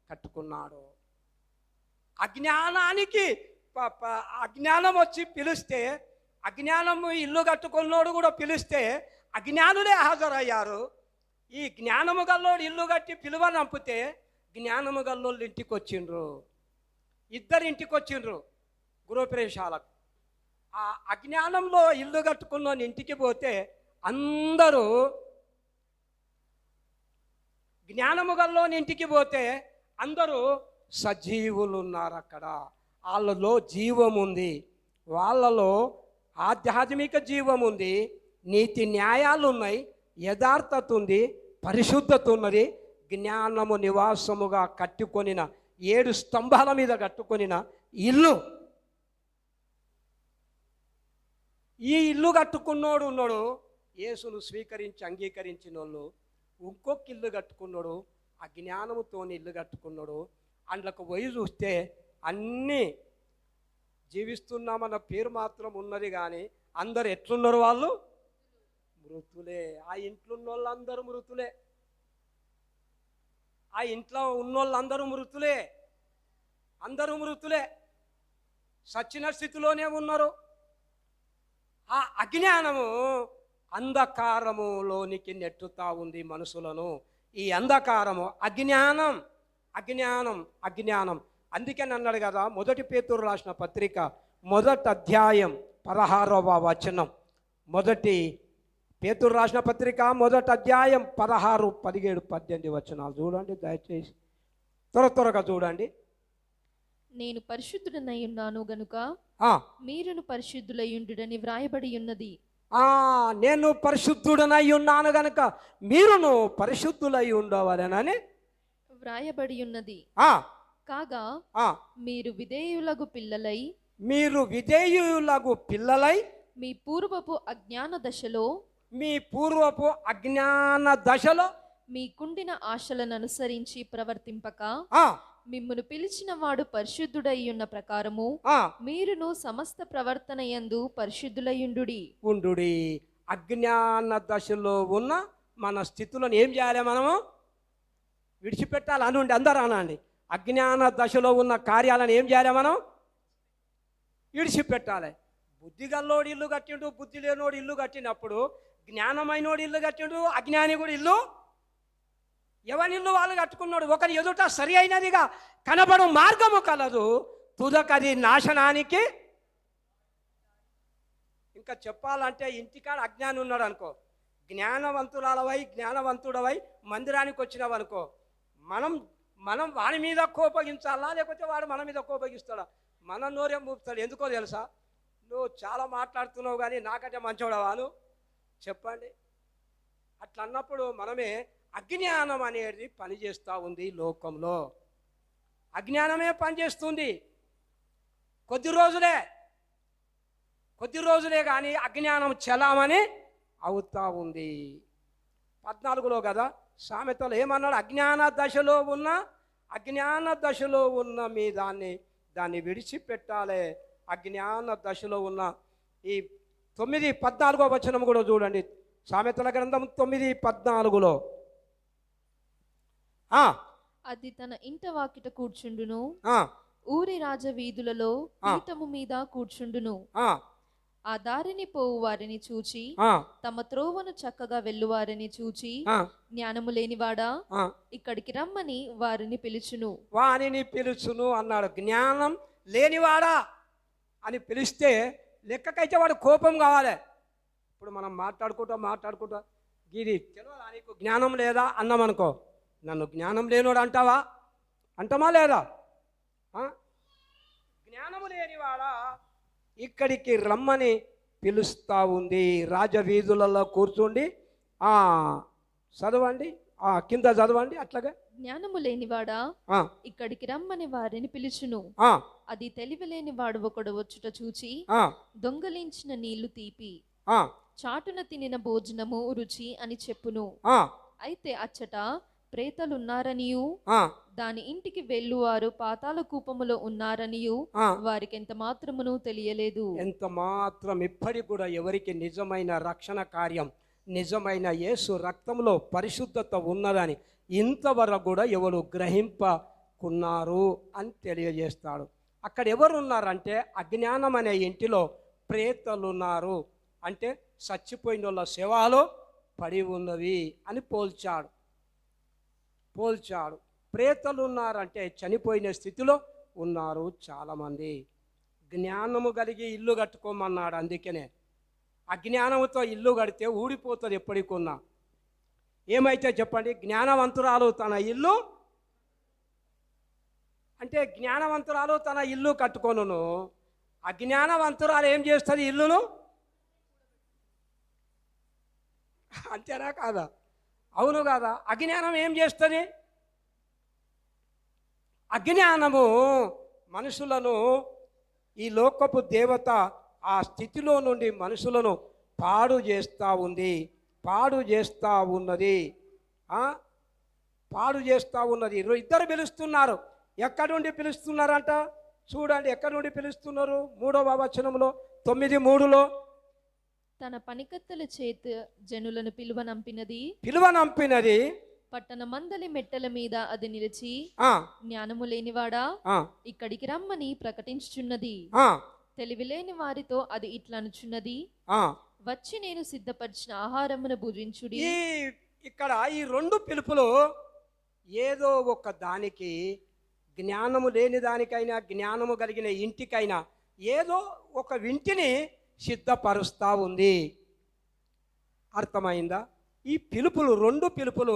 కట్టుకున్నాడు. అజ్ఞానానికి అజ్ఞానం వచ్చి పిలిస్తే, అజ్ఞానము ఇల్లు కట్టుకున్నోడు కూడా పిలిస్తే అజ్ఞానులే హాజరయ్యారు. ఈ జ్ఞానము గల్లోడు ఇల్లు కట్టి పిలువనంపితే జ్ఞానము గల్లోళ్ళు ఇంటికి వచ్చిండ్రు. 2 ఇంటికి వచ్చిండ్రు గృహప్రవేశాలకు. ఆ అజ్ఞానంలో ఇల్లు కట్టుకున్న ఇంటికి పోతే అందరూ, జ్ఞానము గల్లోని ఇంటికి పోతే అందరూ సజీవులు ఉన్నారు. అక్కడ వాళ్ళలో జీవం ఉంది, వాళ్ళలో ఆధ్యాత్మిక జీవం ఉంది, నీతి న్యాయాలు ఉన్నాయి, యథార్థత ఉంది, పరిశుద్ధత ఉన్నది. జ్ఞానము నివాసముగా కట్టుకొనిన 7 స్తంభాల మీద కట్టుకొనిన ఇల్లు. ఈ ఇల్లు కట్టుకున్నోడు ఉన్నాడు, యేసును స్వీకరించి అంగీకరించిన వాళ్ళు. ఇంకొక ఇల్లు కట్టుకున్నాడు, అజ్ఞానముతో ఇల్లు కట్టుకున్నాడు. అందులోకి పోయి చూస్తే అన్నీ జీవిస్తున్నామన్న పేరు మాత్రం ఉన్నది, కానీ అందరు ఎట్లున్నారు? వాళ్ళు మృతులే. ఆ ఇంట్లో ఉన్న వాళ్ళందరూ మృతులే. ఆ ఇంట్లో ఉన్నోళ్ళందరూ మృతులే. అందరూ మృతులే, సచ్చిన స్థితిలోనే ఉన్నారు. ఆ అజ్ఞానము అంధకారములోనికి నెట్టుతా ఉంది మనుషులను. ఈ అంధకారము అజ్ఞానం అజ్ఞానం అజ్ఞానం. అందుకని అన్నాడు కదా, 1 పేతురు రాసిన పత్రిక 1వ అధ్యాయం 16వ వచనం. 1 పేతురు రాసిన పత్రిక 1వ అధ్యాయం 16, 17, 18 వచనాలు చూడండి దయచేసి. త్వరగా చూడండి. నేను పరిశుద్ధుడనై ఉన్నాను గనుక మీరును పరిశుద్ధులయ్యుండుడని వ్రాయబడి ఉన్నది. నేను పరిశుద్ధుడనై ఉన్నాను గనుక మీరును పరిశుద్ధులై ఉండవలెనని వ్రాయబడి ఉన్నది. కాగా మీరు విధేయులగు పిల్లలై మీ పూర్వపు అజ్ఞాన దశలో మీకుండిన ఆశలను అనుసరించి ప్రవర్తింపక మిమ్మును పిలిచిన వాడు పరిశుద్ధుడై ఉన్న ప్రకారము మీరును సమస్త ప్రవర్తన యందు పరిశుద్ధులయ్యుండుడి. అజ్ఞాన దశలో ఉన్న మన స్థితులను ఏం చేయాలి? మనము విడిచిపెట్టాలి. అనుండి అందరూ అనండి. అజ్ఞాన దశలో ఉన్న కార్యాలను ఏం చేయాలి? మనం విడిచిపెట్టాలి. బుద్ధి గల్లోడు ఇల్లు కట్టిండు, బుద్ధి లేనోడు ఇల్లు కట్టినప్పుడు జ్ఞానమైనోడు ఇల్లు కట్టిండు, అజ్ఞాని కూడా ఇల్లు ఎవరి ఇల్లు వాళ్ళు కట్టుకున్నాడు. ఒకరి ఎదుట సరి అయినదిగా కనబడు మార్గము కలదు, తుదకది నాశనానికి. ఇంకా చెప్పాలంటే ఇంటికాడ అజ్ఞాని ఉన్నాడు అనుకో, జ్ఞానవంతుడవై మందిరానికి వచ్చినావు అనుకో, మనం వాడి మీద కోపగించాలా లేకపోతే వాడు మన మీద కోపగిస్తాడా? మన నోరేం మూపుతాడు. ఎందుకో తెలుసా? నువ్వు చాలా మాట్లాడుతున్నావు కానీ నాకంటే మంచోడవాను చెప్పండి. అట్లా అన్నప్పుడు మనమే అజ్ఞానం అనేది పనిచేస్తూ ఉంది లోకంలో. అజ్ఞానమే పనిచేస్తుంది. కొద్ది రోజులే కానీ అజ్ఞానం చలామని అవుతూ ఉంది. 14లో కదా సామెతలు ఏమన్నాడు? అజ్ఞాన దశలో ఉన్న మీ దాన్ని విడిచిపెట్టాలి. అజ్ఞాన దశలో ఉన్న ఈ 9:14 వచనం కూడా చూడండి. సామెతల గ్రంథం 9:14లో అది తన ఇంట వాకిట కూర్చుండును, ఊరి రాజ వీధులలో పీఠము మీద కూర్చుండును. ఆ దారిని పోవు వారిని చూచి, తమ త్రోవను చక్కగా వెళ్ళువారిని చూచి, జ్ఞానము లేనివాడా ఇక్కడికి రమ్మని వారిని పిలుచును అన్నాడు. జ్ఞానం లేనివాడా అని పిలిస్తే లెక్కకైతే వాడు కోపం కావాలి. ఇప్పుడు మనం మాట్లాడుకుంటా గిరి తెలియదా నీకు జ్ఞానం లేదా అన్నామనుకో, నన్ను జ్ఞానం లేనోడు అంటామా లేదా? జ్ఞానము లేనివాడా ఇక్కడికి రమ్మని పిలుస్తూ ఉంది. రాజవీధులలో కూర్చుండి చదవండి, కింద చదవండి. అట్లాగా జ్ఞానము లేనివాడా ఇక్కడికి రమ్మని వారిని పిలుచును. అది తెలివిలేని వాడు ఒకడు వచ్చుట చూచి, దొంగలించిన నీళ్లు తీపి, చాటున తినిన భోజనము రుచి అని చెప్పును. అయితే అచ్చట ప్రేతలున్నారనియు, దాని ఇంటికి వెళ్ళువారు పాతాళ కూపములో ఉన్నారనియు వారికి ఎంత మాత్రమును తెలియలేదు. ఎంత మాత్రం ఇప్పటికి కూడా ఎవరికి నిజమైన రక్షణ కార్యం, నిజమైన యేసు రక్తంలో పరిశుద్ధత ఉన్నదని ఇంతవరకు కూడా ఎవరు గ్రహింపకున్నారు అని తెలియజేస్తాడు. అక్కడ ఎవరున్నారంటే అజ్ఞానం అనే ఇంటిలో ప్రేతలున్నారు, అంటే చచ్చిపోయిన వాళ్ళ శవాలు పడి ఉన్నవి అని పోల్చాడు. ప్రేతలు ఉన్నారంటే చనిపోయిన స్థితిలో ఉన్నారు చాలామంది. జ్ఞానము కలిగి ఇల్లు కట్టుకోమన్నాడు. అందుకనే అజ్ఞానంతో ఇల్లు కడితే ఊడిపోతుంది ఎప్పటికున్నా. ఏమైతే చెప్పండి, జ్ఞానవంతురాలు తన ఇల్లు అంటే జ్ఞానవంతురాలు తన ఇల్లు కట్టుకొనును, అజ్ఞానవంతురాలు ఏం చేస్తుంది? ఇల్లును. అంతేనా కాదా? అవును కాదా? అజ్ఞానం ఏం చేస్తుంది? అజ్ఞానము మనుషులను, ఈ లోకపు దేవత ఆ స్థితిలో నుండి మనుషులను పాడు చేస్తూ ఉన్నది. ఇద్దరు పిలుస్తున్నారు. ఎక్కడి నుండి పిలుస్తున్నారంట చూడండి. ఎక్కడి నుండి పిలుస్తున్నారు? 3వ వచనంలో 9:3లో తన పనికత్తెల చేత జనులను పిలువనంపినది, పట్టణ మందలి మెట్టల మీద అది నిలిచి, జ్ఞానము లేనివాడా ఇక్కడికి రమ్మని ప్రకటించుచున్నది. తెలివిలేని వారితో అది ఇట్లనుచున్నది, వచ్చి నేను సిద్ధపరిచిన ఆహారమును భుజించుడి. ఇక్కడ ఈ 2 పిలుపులు ఏదో ఒక దానికి, జ్ఞానము లేని దానికైనా జ్ఞానము కలిగిన ఇంటికైనా ఏదో ఒక ఇంటిని సిద్ధపరుస్తూ ఉంది. అర్థమైందా? ఈ పిలుపులు 2 పిలుపులు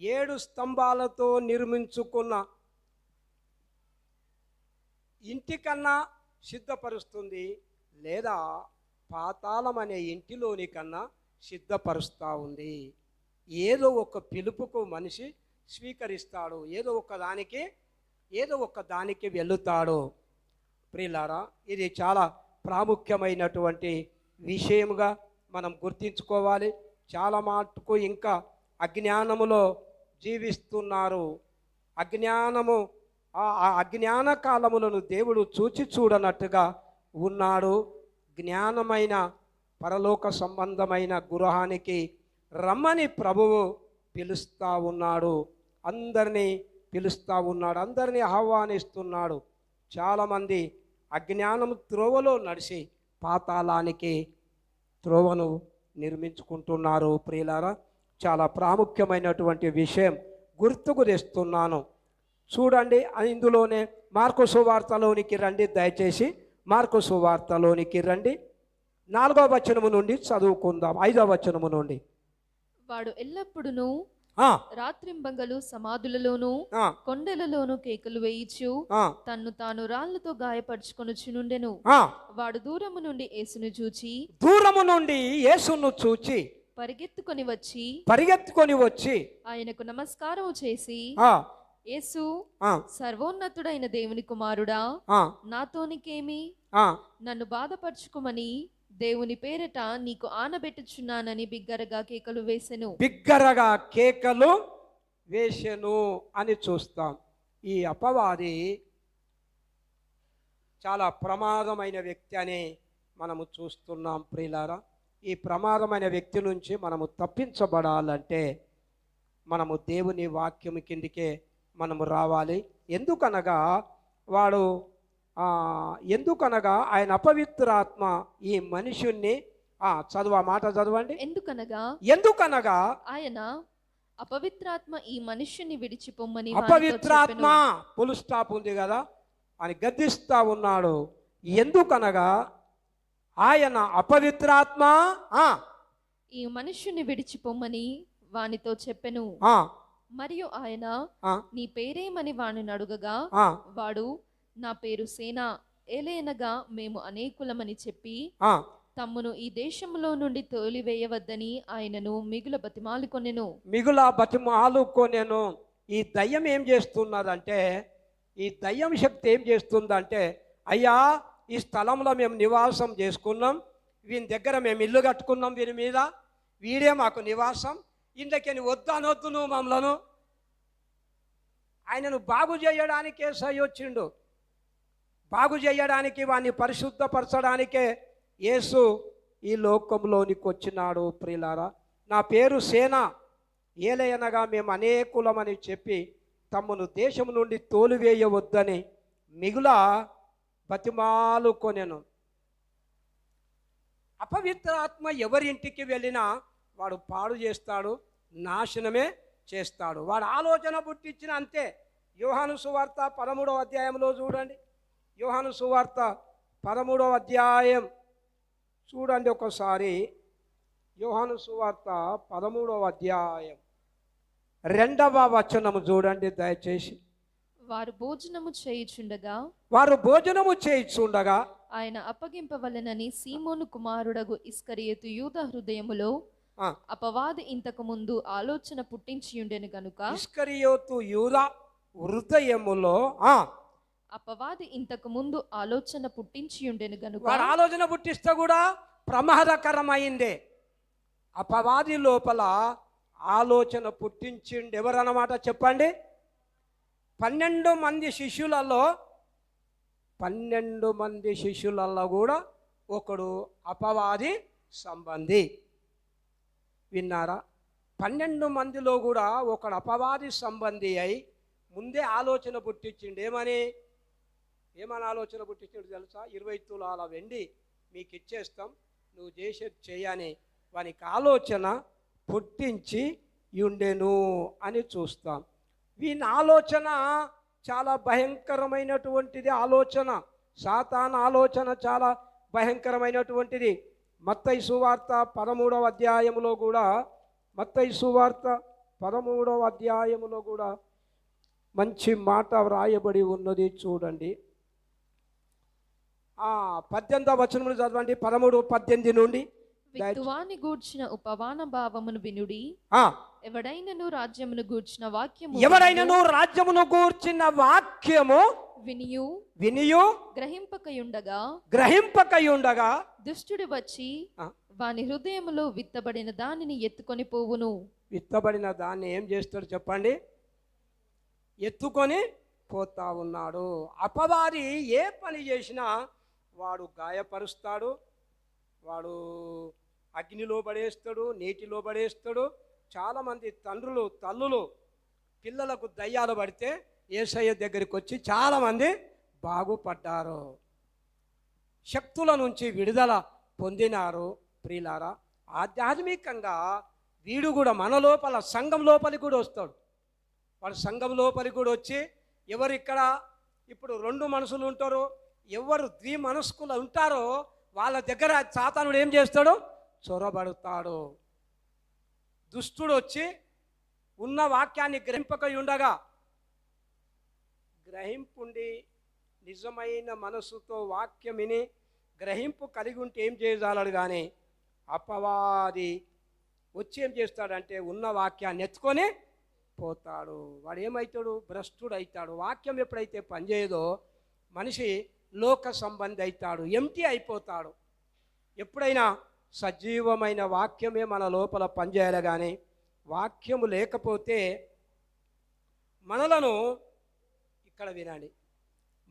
7 స్తంభాలతో నిర్మించుకున్న ఇంటికన్నా సిద్ధపరుస్తుంది, లేదా పాతాళం అనే ఇంటిలోని కన్నా సిద్ధపరుస్తూ ఉంది. ఏదో ఒక పిలుపుకు మనిషి స్వీకరిస్తాడు, ఏదో ఒక దానికి వెళుతాడు. ప్రియులారా, ఇది చాలా ప్రాముఖ్యమైనటువంటి విషయముగా మనం గుర్తించుకోవాలి. చాలా మటుకు ఇంకా అజ్ఞానములో జీవిస్తున్నారు. అజ్ఞాన కాలములను దేవుడు చూడనట్టుగా ఉన్నాడు. జ్ఞానమైన పరలోక సంబంధమైన గృహానికి రమ్మని ప్రభువు పిలుస్తూ ఉన్నాడు. అందరినీ పిలుస్తూ ఉన్నాడు, అందరినీ ఆహ్వానిస్తున్నాడు. చాలామంది అజ్ఞానం త్రోవలో నడిచి పాతాళానికి త్రోవను నిర్మించుకుంటున్నారు. ప్రియులారా, చాలా ప్రాముఖ్యమైనటువంటి విషయం గుర్తుకు తెస్తున్నాను. చూడండి, ఇందులోనే మార్కు సువార్తలోనికి రండి. దయచేసి మార్కు సువార్తలోనికి రండి. 4వ వచనము నుండి చదువుకుందాం. 5వ వచనము నుండి. వాడు ఎల్లప్పుడూ రాత్రింబగలు సమాధులలోను కొండలలోను కేకలు వేయిచు తన్ను తాను రాళ్లతో గాయపరుచుకొనుచునుండెను. వాడు దూరము నుండి యేసును చూచి పరిగెత్తుకొని వచ్చి ఆయనకు నమస్కారం చేసి, యేసు, సర్వోన్నతుడైన దేవుని కుమారుడా, నాతోనికేమి? నన్ను బాధపరచుకోమని దేవుని పేరట నీకు ఆనబెట్టుచున్నానని బిగ్గరగా కేకలు వేసెను అని చూస్తాం. ఈ అపవాది చాలా ప్రమాదమైన వ్యక్తి అని మనము చూస్తున్నాం. ప్రియులారా, ఈ ప్రమాదమైన వ్యక్తి నుంచి మనము తప్పించబడాలంటే మనము దేవుని వాక్యం కిందికే మనము రావాలి. ఎందుకనగా ఆయన అపవిత్రాత్మ ఈ మనుషుణ్ణి చదవండి. ఎందుకనగా ఆయన అపవిత్రాత్మ ఈ మనుష్యుని విడిచిపోమ్మని, అపవిత్రాత్మ ఫుల్ స్టాప్ ఉంది కదా అని గద్దిస్తా ఉన్నాడు. ఎందుకనగా ఆయన అపవిత్రాత్మ ఈ మనుష్యుని విడిచిపోమ్మని వానితో చెప్పెను. మరియు ఆయన నీ పేరేమని వానిని అడుగగా వాడు, నా పేరు సేనా, ఏలయనగా మేము అనేకులమని చెప్పి తమ్మును ఈ దేశంలో నుండి తోలివేయవద్దని ఆయనను మిగుల బతిమాలుకొనెను. ఈ దయ్యం ఏం చేస్తున్నదంటే, ఈ దయ్యం శక్తి ఏం చేస్తుందంటే, అయ్యా, ఈ స్థలంలో మేము నివాసం చేసుకున్నాం, వీని దగ్గర మేము ఇల్లు కట్టుకున్నాం, వీరి మీద వీడే మాకు నివాసం, ఇందుకని వద్దనొద్దు నువ్వు మమ్మలను. ఆయనను బాగు చేయడానికే వచ్చిండు, బాగు చేయడానికి, వాడిని పరిశుద్ధపరచడానికే యేసు ఈ లోకంలోనికి వచ్చినాడు. ప్రియులారా, నా పేరు సేన, ఏలయనగా మేము అనేకులమని చెప్పి తమ్మును దేశం నుండి తోలివేయవద్దని మిగుల బతిమాలుకొనెను. అపవిత్రాత్మ ఎవరింటికి వెళ్ళినా వాడు పాడు చేస్తాడు, నాశనమే చేస్తాడు. వాడు ఆలోచన పుట్టించిన అంతే. యోహాను సువార్త 13వ అధ్యాయంలో చూడండి. యోహాను సువార్త 13వ అధ్యాయం చూడండి ఒకసారి. యోహాను సువార్త 13వ అధ్యాయం 2వ వచనము చూడండి దయచేసి. వారు భోజనము చేయుచుండగా ఆయన అప్పగింపవలెనని సీమోను కుమారుడగు ఇస్కరియోతు యూదా హృదయములో అపవాది ఇంతకు ముందు ఆలోచన పుట్టించియుండెను గనుక, ఇస్కరియోతు యూదా హృదయములో అపవాది ఇంతకు ముందు ఆలోచన పుట్టించియుండెను గనుక, వాడు ఆలోచన పుట్టిస్తే కూడా ప్రమాదకరమైందే. అపవాది లోపల ఆలోచన పుట్టించిండు. ఎవరన్నమాట చెప్పండి? 12 మంది శిష్యులలో కూడా ఒకడు అపవాది సంబంధి. విన్నారా? 12 మందిలో కూడా ఒకడు అపవాది సంబంధి అయి ముందే ఆలోచన పుట్టించిండు. ఏమని ఆలోచన పుట్టించిండు తెలుసా? 20 తులాల వెండి మీకు ఇచ్చేస్తాం, నువ్వు చేసేది చేయని వానికి ఆలోచన పుట్టించి ఉండెను అని చూస్తాం. వీని ఆలోచన చాలా భయంకరమైనటువంటిది. ఆలోచన, సాతాను ఆలోచన చాలా భయంకరమైనటువంటిది. మత్తయి సువార్త 13వ అధ్యాయంలో కూడా, మత్తయి సువార్త 13వ అధ్యాయంలో కూడా మంచి మాట వ్రాయబడి ఉన్నది చూడండి. 18వ వచనములు చదవండి. 13:18 నుండి. విత్తువాని గూర్చిన ఉపవాన భావమును వినుడి, ఎవడైనను రాజ్యమును గూర్చిన వాక్యము వినియు గ్రహింపకయుండగా దుష్టుడు వచ్చి వాని హృదయములో విత్తబడిన దానిని ఎత్తుకొని పోవును. విత్తబడిన దాన్ని ఏం చేస్తాడు చెప్పండి? ఎత్తుకొని పోతా ఉన్నాడు. అపవాది ఏ పని చేసినా వాడు గాయపరుస్తాడు, వాడు అగ్నిలో పడేస్తాడు, నీటిలో పడేస్తాడు. చాలామంది తండ్రులు తల్లులు పిల్లలకు దయ్యాలు పడితే యేసయ్య దగ్గరికి వచ్చి చాలామంది బాగుపడ్డారు, శక్తుల నుంచి విడుదల పొందినారు. ప్రియులారా, ఆధ్యాత్మికంగా వీడు కూడా మన లోపల సంఘం లోపలికి కూడా వస్తాడు. వాడు సంఘం లోపలికి కూడా వచ్చి ఎవరిక్కడ ఇప్పుడు 2 మనసులు ఉంటారో, ఎవరు ద్విమనస్కులు ఉంటారో వాళ్ళ దగ్గర సాతానుడు ఏం చేస్తాడు? చొరబడతాడు. దుష్టుడు వచ్చి ఉన్న వాక్యాన్ని గ్రహింపక ఉండగా, గ్రహింపుండి నిజమైన మనసుతో వాక్యం విని గ్రహింపు కలిగి ఉంటే ఏం చేయజాలడు. కానీ అపవాది వచ్చి ఏం చేస్తాడంటే ఉన్న వాక్యాన్ని ఎత్తుకొని పోతాడు. వాడు ఏమవుతాడు? భ్రష్టుడు అవుతాడు. వాక్యం ఎప్పుడైతే పనిచేయదో మనిషి లోక సంబంధి అవుతాడు, ఎంటీ అయిపోతాడు. ఎప్పుడైనా సజీవమైన వాక్యమే మన లోపల పనిచేయాలి. కానీ వాక్యము లేకపోతే మనలను, ఇక్కడ వినండి,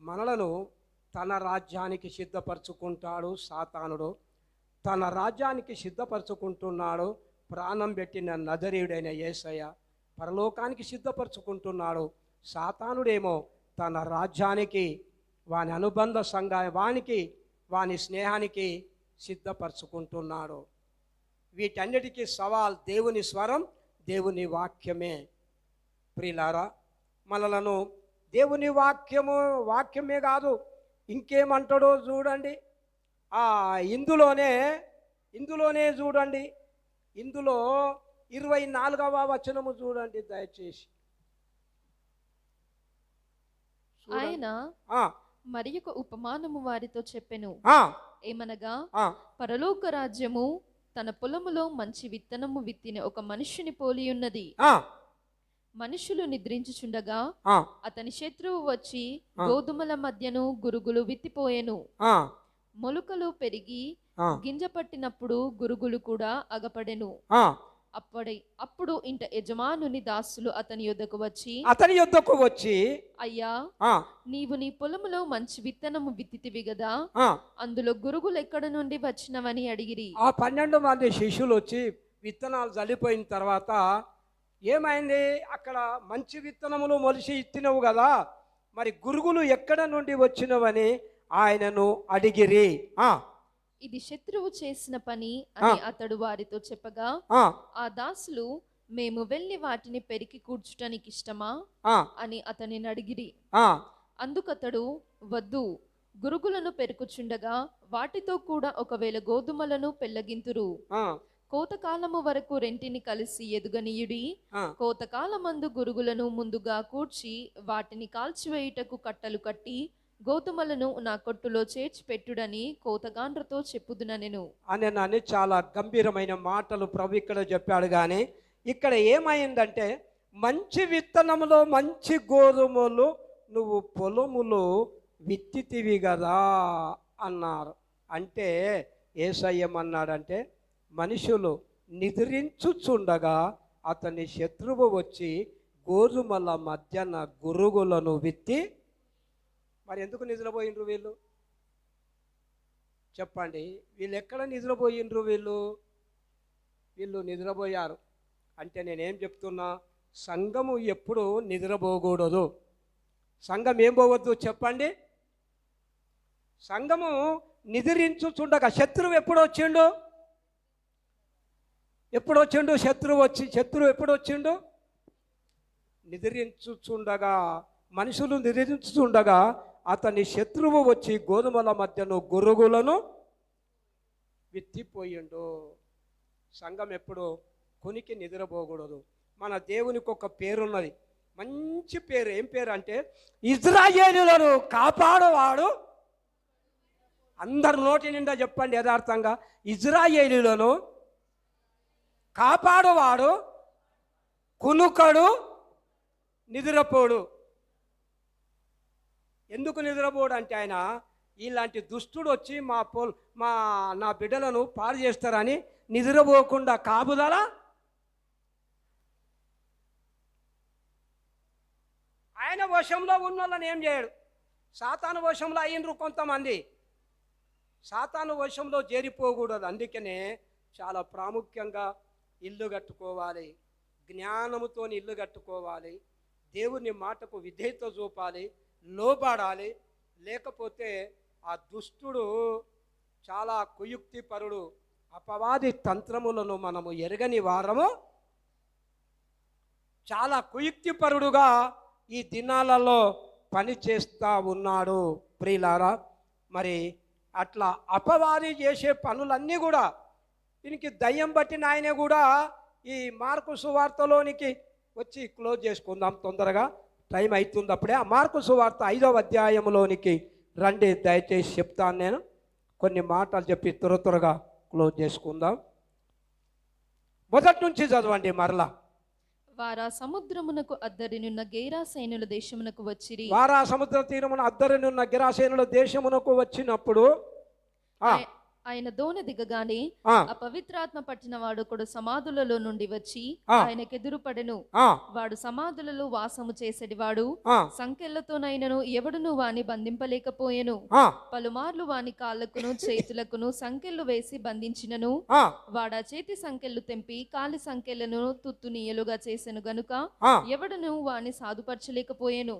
మనలను తన రాజ్యానికి సిద్ధపరచుకుంటాడు సాతానుడు. తన రాజ్యానికి సిద్ధపరచుకుంటున్నాడు. ప్రాణం పెట్టిన నజరీయుడైన యేసయ్య పరలోకానికి సిద్ధపరచుకుంటున్నాడు. సాతానుడేమో తన రాజ్యానికి, వాని అనుబంధ వానికి, వాని స్నేహానికి సిద్ధపరచుకుంటున్నాడు. వీటన్నిటికీ సవాల్ దేవుని స్వరం, దేవుని వాక్యమే. ప్రియులారా, మనలను దేవుని వాక్యమే కాదు ఇంకేమంటాడో చూడండి. ఇందులోనే చూడండి, ఇందులో 24వ వచనము చూడండి దయచేసి. ఆయన మరి ఒక ఉపమానము వారితో చెప్పెను, ఏమనగా పరలోక రాజ్యము తన పొలములో మంచి విత్తనము విత్తిన ఒక మనుష్యుని పోలి ఉన్నది. మనుషులు నిద్రించుచుండగా అతని శత్రువు వచ్చి గోధుమల మధ్యను గురుగులు విత్తిపోయెను. మొలుకలు పెరిగి గింజ పట్టినప్పుడు గురుగులు కూడా అగపడెను. అప్పుడు ఇంట యజమానుని దాసులు అతని యొద్దకు వచ్చి అయ్యా, నీవు నీ పొలములో మంచి విత్తనము విత్తితివి గదా, అందులో గురుగులు ఎక్కడ నుండి వచ్చినవని అడిగిరి. ఆ 12 మంది శిష్యులు వచ్చి విత్తనాలు చల్లిపోయిన తర్వాత ఏమైంది? అక్కడ మంచి విత్తనములు మొలిసి ఇత్తినవు కదా, మరి గురుగులు ఎక్కడ నుండి వచ్చినవని ఆయనను అడిగిరి. ఇది శత్రువు చేసిన పని అని అతడు వారితో చెప్పగా, ఆ దాసులు, మేము వెళ్ళి వాటిని పెరికి కూర్చుటానికి ఇష్టమా అని అతనిని అడిగిరి. అందుకతడు, వద్దు, గురుగులను పెరుకుచుండగా వాటితో కూడా ఒకవేళ గోధుమలను పెళ్లగింతురు. కోతకాలము వరకు రెంటిని కలిసి ఎదుగనీయుడి. కోతకాలమందు గురుగులను ముందుగా కూర్చి వాటిని కాల్చివేయుటకు కట్టలు కట్టి గోధుమలను నా కొట్టులో చేర్చి పెట్టుడని కోతగాండ్రతో చెప్పుదునెను అని చాలా గంభీరమైన మాటలు ప్రభు ఇక్కడ చెప్పాడు. కానీ ఇక్కడ ఏమైందంటే, మంచి విత్తనములో మంచి గోధుమలు నువ్వు పొలములో విత్తితివి కదా అన్నారు. అంటే యేసయ్యమన్నాడంటే, మనుషులు నిద్రించుచుండగా అతని శత్రువు వచ్చి గోధుమల మధ్యన గురుగులను విత్తి. మరి ఎందుకు నిద్రపోయిండ్రు వీళ్ళు? చెప్పండి, వీళ్ళు ఎక్కడ నిద్రపోయిండ్రు? వీళ్ళు నిద్రపోయారు. అంటే నేనేం చెప్తున్నా, సంఘము ఎప్పుడు నిద్రపోకూడదు. సంఘం ఏం పోవద్దు చెప్పండి? సంఘము నిద్రించుచుండగా శత్రువు ఎప్పుడు వచ్చిండు? శత్రువు ఎప్పుడు వచ్చిండు? నిద్రించుచుండగా, మనుషులు నిద్రించుచుండగా అతని శత్రువు వచ్చి గోధుమల మధ్యను గురుగులను విత్తిపోయిండు. సంఘం ఎప్పుడు కొనికి నిద్రపోకూడదు. మన దేవునికి ఒక పేరున్నది, మంచి పేరు. ఏం పేరు అంటే, ఇజ్రాయేలులను కాపాడువాడు. అందరు నోటి నిండా చెప్పండి యథార్థంగా, ఇజ్రాయేలులను కాపాడువాడు, కునుకడు, నిద్రపోడు. ఎందుకు నిద్రపోడు అంటే, ఆయన ఇలాంటి దుష్టుడు వచ్చి నా బిడ్డలను పాడు చేస్తారని నిద్రపోకుండా కాపుదల. ఆయన వశంలో ఉన్న వాళ్ళని ఏం చేయడు. సాతాను వశంలో అయినరు కొంతమంది. సాతాను వశంలో చేరిపోకూడదు. అందుకనే చాలా ప్రాముఖ్యంగా ఇల్లు కట్టుకోవాలి, జ్ఞానముతో ఇల్లు కట్టుకోవాలి, దేవుని మాటకు విధేయత చూపాలి, లోబడాలి. లేకపోతే ఆ దుష్టుడు చాలా కుయుక్తిపరుడు, అపవాది తంత్రములను మనము ఎరగని వారము, చాలా కుయుక్తిపరుడుగా ఈ దినాలలో పని చేస్తూ ఉన్నాడు ప్రియులారా. మరి అట్లా అపవాది చేసే పనులన్నీ కూడా దీనికి దయ్యం పట్టిన ఆయనే కూడా ఈ మార్కు సువార్తలోనికి వచ్చి క్లోజ్ చేసుకుందాం తొందరగా, టైం అవుతుంది అప్పుడే. ఆ మార్కు సువార్త 5వ అధ్యాయంలోనికి రండి, దయచేసి చెప్తాను నేను కొన్ని మాటలు చెప్పి త్వరగా క్లోజ్ చేసుకుందాం. మొదటి నుంచి చదవండి మరలా. వారా సముద్రమునకు అద్దరినున్న గేరాసేనుల దేశమునకు వచ్చిరి. వారా సముద్ర తీరమున అద్దరినున్న గెరాసేనుల దేశమునకు వచ్చినప్పుడు ఆయన దోణి దిగగానే అపవిత్రాత్మ పట్టిన వాడు ఒకడు సమాధులలో నుండి వచ్చి ఆయనకెదురుపడెను. వాడు సమాధులలో వాసము చేసేటివాడు, సంకెళ్లతోనైనను ఎవడును వాని బంధింపలేకపోయెను. పలుమార్లు వాని కాళ్ళకును చేతులకును సంకెళ్ళు వేసి బంధించినను వాడా చేతి సంకెళ్ళు తెంపి కాలి సంకెళ్లను తుత్తునీయలుగా చేసెను గనుక ఎవడును వాని సాధుపరచలేకపోయెను.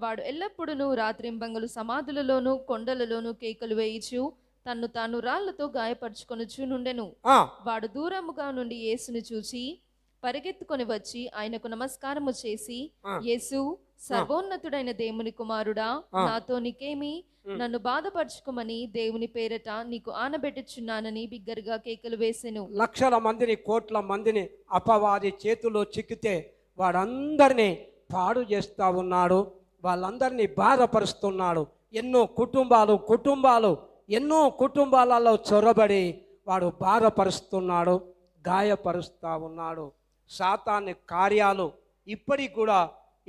వాడు ఎల్లప్పుడూ రాత్రింబంగలు సమాధులలోను కొండలలోను కేకలు వేయిచు తన్ను తాను రాళ్లతో గాయపరుచుకొనుచు నుండెను. వాడు దూరముగా నుండి యేసును చూచి పరిగెత్తుకొని వచ్చి ఆయనకు నమస్కారము చేసి, యేసు, సర్వోన్నతుడైన దేవుని కుమారుడా, నాతో నీకేమి? నన్ను బాధపరచుకోమని దేవుని పేరట నీకు ఆనబెట్టుచున్నానని బిగ్గరగా కేకలు వేసెను. లక్షల మందిని, కోట్ల మందిని అపవాది చేతిలో చిక్కితే వాడందరినీ పాడు చేస్తూ ఉన్నాడు, వాళ్ళందరినీ బాధపరుస్తున్నాడు. ఎన్నో కుటుంబాలలో చొరబడి వాడు బాధపరుస్తున్నాడు, గాయపరుస్తూ ఉన్నాడు. సాతాను కార్యాలు ఇప్పటికి కూడా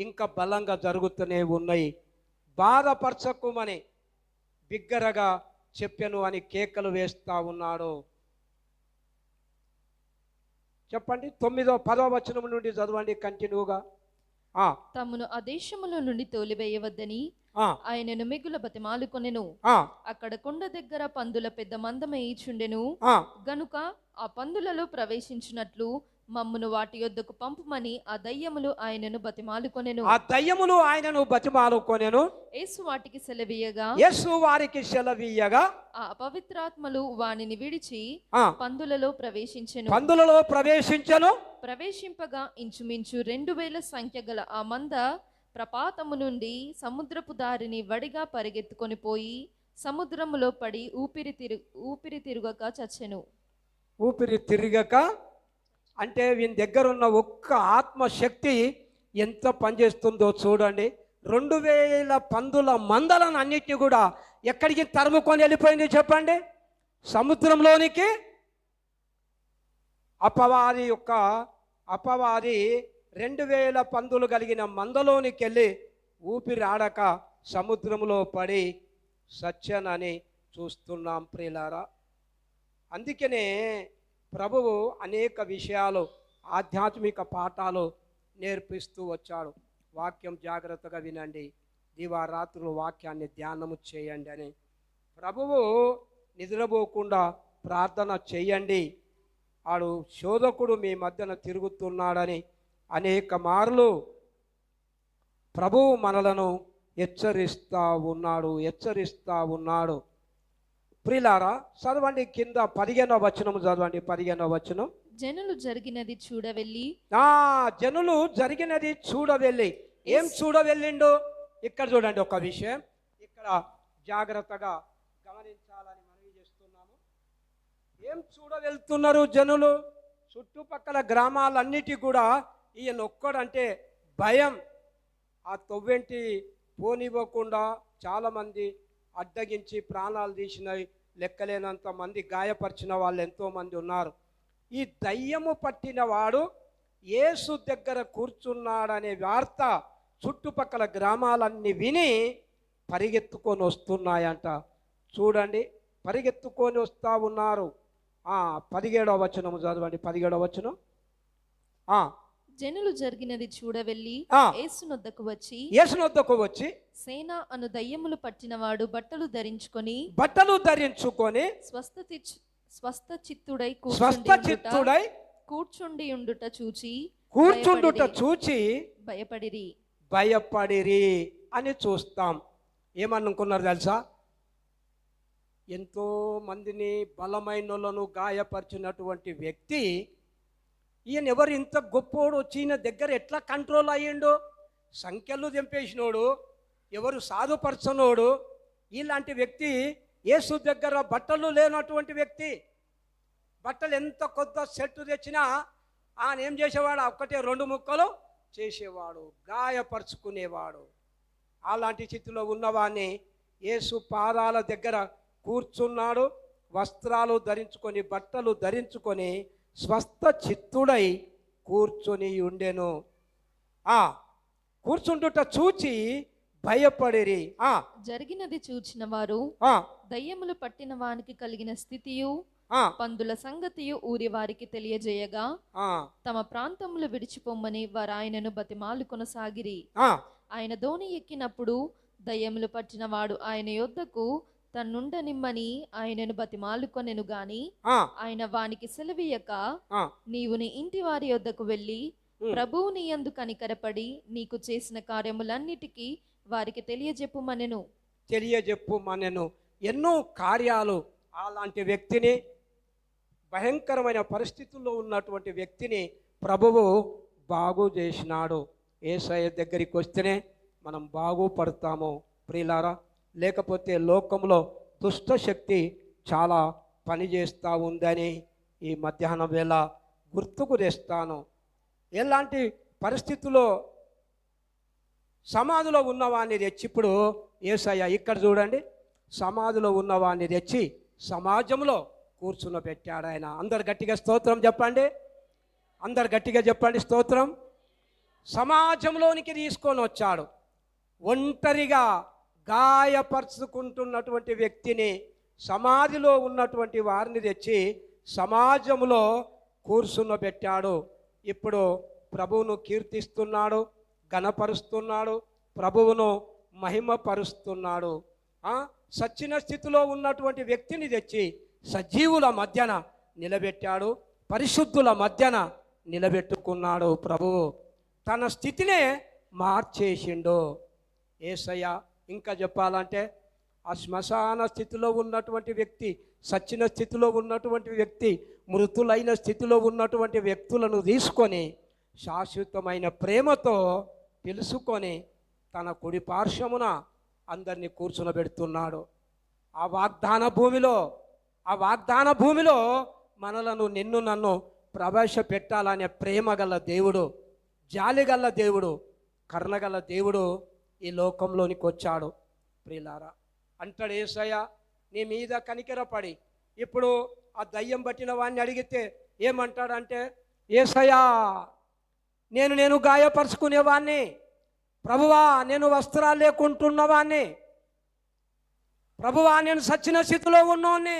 ఇంకా బలంగా జరుగుతూనే ఉన్నాయి. బాధపరచకుమని బిగ్గరగా చెప్పెను అని కేకలు వేస్తూ ఉన్నాడు. చెప్పండి, 9వ 10వ వచనం నుండి చదవండి కంటిన్యూగా. తమను ఆ దేశములో నుండి తోలివేయవద్దని ఆయనను మిగుల బతిమాలుకొనెను. అక్కడ కొండ దగ్గర పందుల పెద్ద మందమేయిచుండెను గనుక ఆ పందులలో ప్రవేశించినట్లు మమ్మును వాటి యొద్దకు పంపుమని ఆ దయ్యములు ఆయనను బతిమాలుకొనెను. యేసు వాటికి సెలవీయగా ఆ అపవిత్రాత్మలు వానిని విడిచి పందులలో ప్రవేశించెను. ప్రవేశింపగా ఇంచుమించు 2000 సంఖ్య గల ఆ మంద ప్రపాతము నుండి సముద్రపు దారిని వడిగా పరిగెత్తుకొని పోయి సముద్రములో పడి ఊపిరి తిరుగక చచ్చెను. ఊపిరి తిరగక అంటే వీని దగ్గర ఉన్న ఒక్క ఆత్మశక్తి ఎంత పనిచేస్తుందో చూడండి. 2000 పందుల మందలను అన్నిటిని కూడా ఎక్కడికి తరుముకొని వెళ్ళిపోయింది చెప్పండి? సముద్రంలోనికి. అపవాది 2000 పందులు కలిగిన మందలోనికి వెళ్ళి ఊపిరి ఆడక సముద్రంలో పడి సత్యనని చూస్తున్నాం ప్రియులారా. అందుకనే ప్రభువు అనేక విషయాలు, ఆధ్యాత్మిక పాఠాలు నేర్పిస్తూ వచ్చాడు. వాక్యం జాగ్రత్తగా వినండి, దివారాత్రులు వాక్యాన్ని ధ్యానము చేయండి అని. ప్రభువు నిద్రపోకుండా ప్రార్థన చేయండి, ఆడు శోధకుడు మీ మధ్యన తిరుగుతున్నాడని అనేక మార్లు ప్రభువు మనలను హెచ్చరిస్తూ ఉన్నాడు. ప్రియులారా, చదవండి కింద 15వ వచనం చదవండి. 15వ వచనం. జనులు జరిగినది చూడవెళ్ళి ఏం చూడవెళ్ళిండు? ఇక్కడ చూడండి ఒక విషయం, ఇక్కడ జాగ్రత్తగా గమనించాలని మనవి చేస్తున్నాము. ఏం చూడవెళ్తున్నారు జనులు? చుట్టుపక్కల గ్రామాలన్నిటి కూడా ఈయన ఒక్కడంటే భయం. ఆ తొవ్వెంటి పోనివ్వకుండా చాలామంది అడ్డగించి ప్రాణాలు తీసినవి లెక్కలేనంత మంది, గాయపరిచిన వాళ్ళు ఎంతోమంది ఉన్నారు. ఈ దయ్యము పట్టిన వాడు యేసు దగ్గర కూర్చున్నాడనే వార్త చుట్టుపక్కల గ్రామాలన్నీ విని పరిగెత్తుకొని వస్తున్నాయంట. చూడండి, పరిగెత్తుకొని వస్తూ ఉన్నారు. 17వ వచనం చదవండి. 17వ వచనం. జనులు జరిగినది చూడవెళ్ళి యేసునొద్దకు వచ్చి సేన అను దయ్యములు పట్టినవాడు బట్టలు ధరించుకొని స్వస్థ చిత్తుడై కూర్చుండి ఉండుట చూచి భయపడిరి అని చూస్తాం. ఏమనుకున్నారు తెలుసా? ఎంతో మందిని బలమైనలను గాయపరిచినటువంటి వ్యక్తి ఈయన ఎవరు ఇంత గొప్పోడు వచ్చి ఈయన దగ్గర ఎట్లా కంట్రోల్ అయ్యిండు? సంఖ్యలు తెంపేసినోడు, ఎవరు సాధుపరచనోడు, ఇలాంటి వ్యక్తి యేసు దగ్గర బట్టలు లేనటువంటి వ్యక్తి. బట్టలు ఎంత కొత్త సెట్ తెచ్చినా ఆయన ఏం చేసేవాడు? ఒక్కటే 2 ముక్కలు చేసేవాడు, గాయపరుచుకునేవాడు. అలాంటి స్థితిలో ఉన్నవాడిని యేసు పాదాల దగ్గర కూర్చున్నాడు. వస్త్రాలు ధరించుకొని, బట్టలు ధరించుకొని స్వస్థ చిత్తుడై కూర్చొని ఉండెను. కూర్చుండుట చూచి భయపడిరి. జరిగినది చూచిన వారు దయ్యములు పట్టిన వానికి కలిగిన స్థితియు పందుల సంగతియు ఊరి వారికి తెలియజేయగా తమ ప్రాంతములు విడిచిపోమ్మని వారు ఆయనను బతిమాలు కొనసాగిరి. ఆయన దోణి ఎక్కినప్పుడు దయ్యములు పట్టిన వాడు ఆయన యొద్దకు తన్నుండనిమ్మని ఆయనను బతిమాలుకొనెను గాని ఆయన వానికి సెలవీయక, నీవు నీ ఇంటి వారి యొద్దకు వెళ్ళి ప్రభువు నీ యందు కనికరపడి నీకు చేసిన కార్యములన్నిటికీ వారికి తెలియజెప్పుమనెను. ఎన్నో కార్యాలు అలాంటి వ్యక్తిని, భయంకరమైన పరిస్థితుల్లో ఉన్నటువంటి వ్యక్తిని ప్రభువు బాగు చేసినాడు. యేసయ్య దగ్గరికి వస్తేనే మనం బాగుపడతాము ప్రియులారా. లేకపోతే లోకంలో దుష్ట శక్తి చాలా పనిచేస్తూ ఉందని ఈ మధ్యాహ్నం వేళ గుర్తుకు తెస్తాను. ఎలాంటి పరిస్థితుల్లో సమాధిలో ఉన్నవాడిని తెచ్చి, ఇప్పుడు యేసయ్య ఇక్కడ చూడండి, సమాధిలో ఉన్నవాడిని తెచ్చి సమాజంలో కూర్చున్నబెట్టాడు ఆయన. అందరు గట్టిగా స్తోత్రం చెప్పండి, అందరు గట్టిగా చెప్పండి స్తోత్రం. సమాజంలోనికి తీసుకొని వచ్చాడు. ఒంటరిగా గాయపరుచుకుంటున్నటువంటి వ్యక్తిని, సమాధిలో ఉన్నటువంటి వారిని తెచ్చి సమాజంలో కూర్చున్నబెట్టాడు. ఇప్పుడు ప్రభువును కీర్తిస్తున్నాడు, ఘనపరుస్తున్నాడు, ప్రభువును మహిమపరుస్తున్నాడు. సచ్చిన స్థితిలో ఉన్నటువంటి వ్యక్తిని తెచ్చి సజీవుల మధ్యన నిలబెట్టాడు, పరిశుద్ధుల మధ్యన నిలబెట్టుకున్నాడు. ప్రభువు తన స్థితినే మార్చేసిండు యేసయ్య. ఇంకా చెప్పాలంటే ఆ శ్మశాన స్థితిలో ఉన్నటువంటి వ్యక్తి, సచ్చిన స్థితిలో ఉన్నటువంటి వ్యక్తి, మృతులైన స్థితిలో ఉన్నటువంటి వ్యక్తులను తీసుకొని శాశ్వతమైన ప్రేమతో పిలుచుకొని తన కుడి పార్శ్వమున అందరినీ కూర్చునబెడుతున్నాడు. ఆ వాగ్దాన భూమిలో మనలను, నిన్ను నన్ను ప్రవేశపెట్టాలనే ప్రేమ గల దేవుడు, జాలిగల దేవుడు, కరుణగల దేవుడు ఈ లోకంలోనికి వచ్చాడు. ప్రియులారా, అంటాడు యేసయ్య, నీ మీద కనికరపడి. ఇప్పుడు ఆ దయ్యం పట్టిన వాడిని అడిగితే ఏమంటాడంటే, యేసయ్య, నేను గాయపరుచుకునేవాడిని, ప్రభువా నేను వస్త్రాలు లేకుంటున్నవాడిని, ప్రభువా నేను సచ్చిన స్థితిలో ఉన్నవాడిని,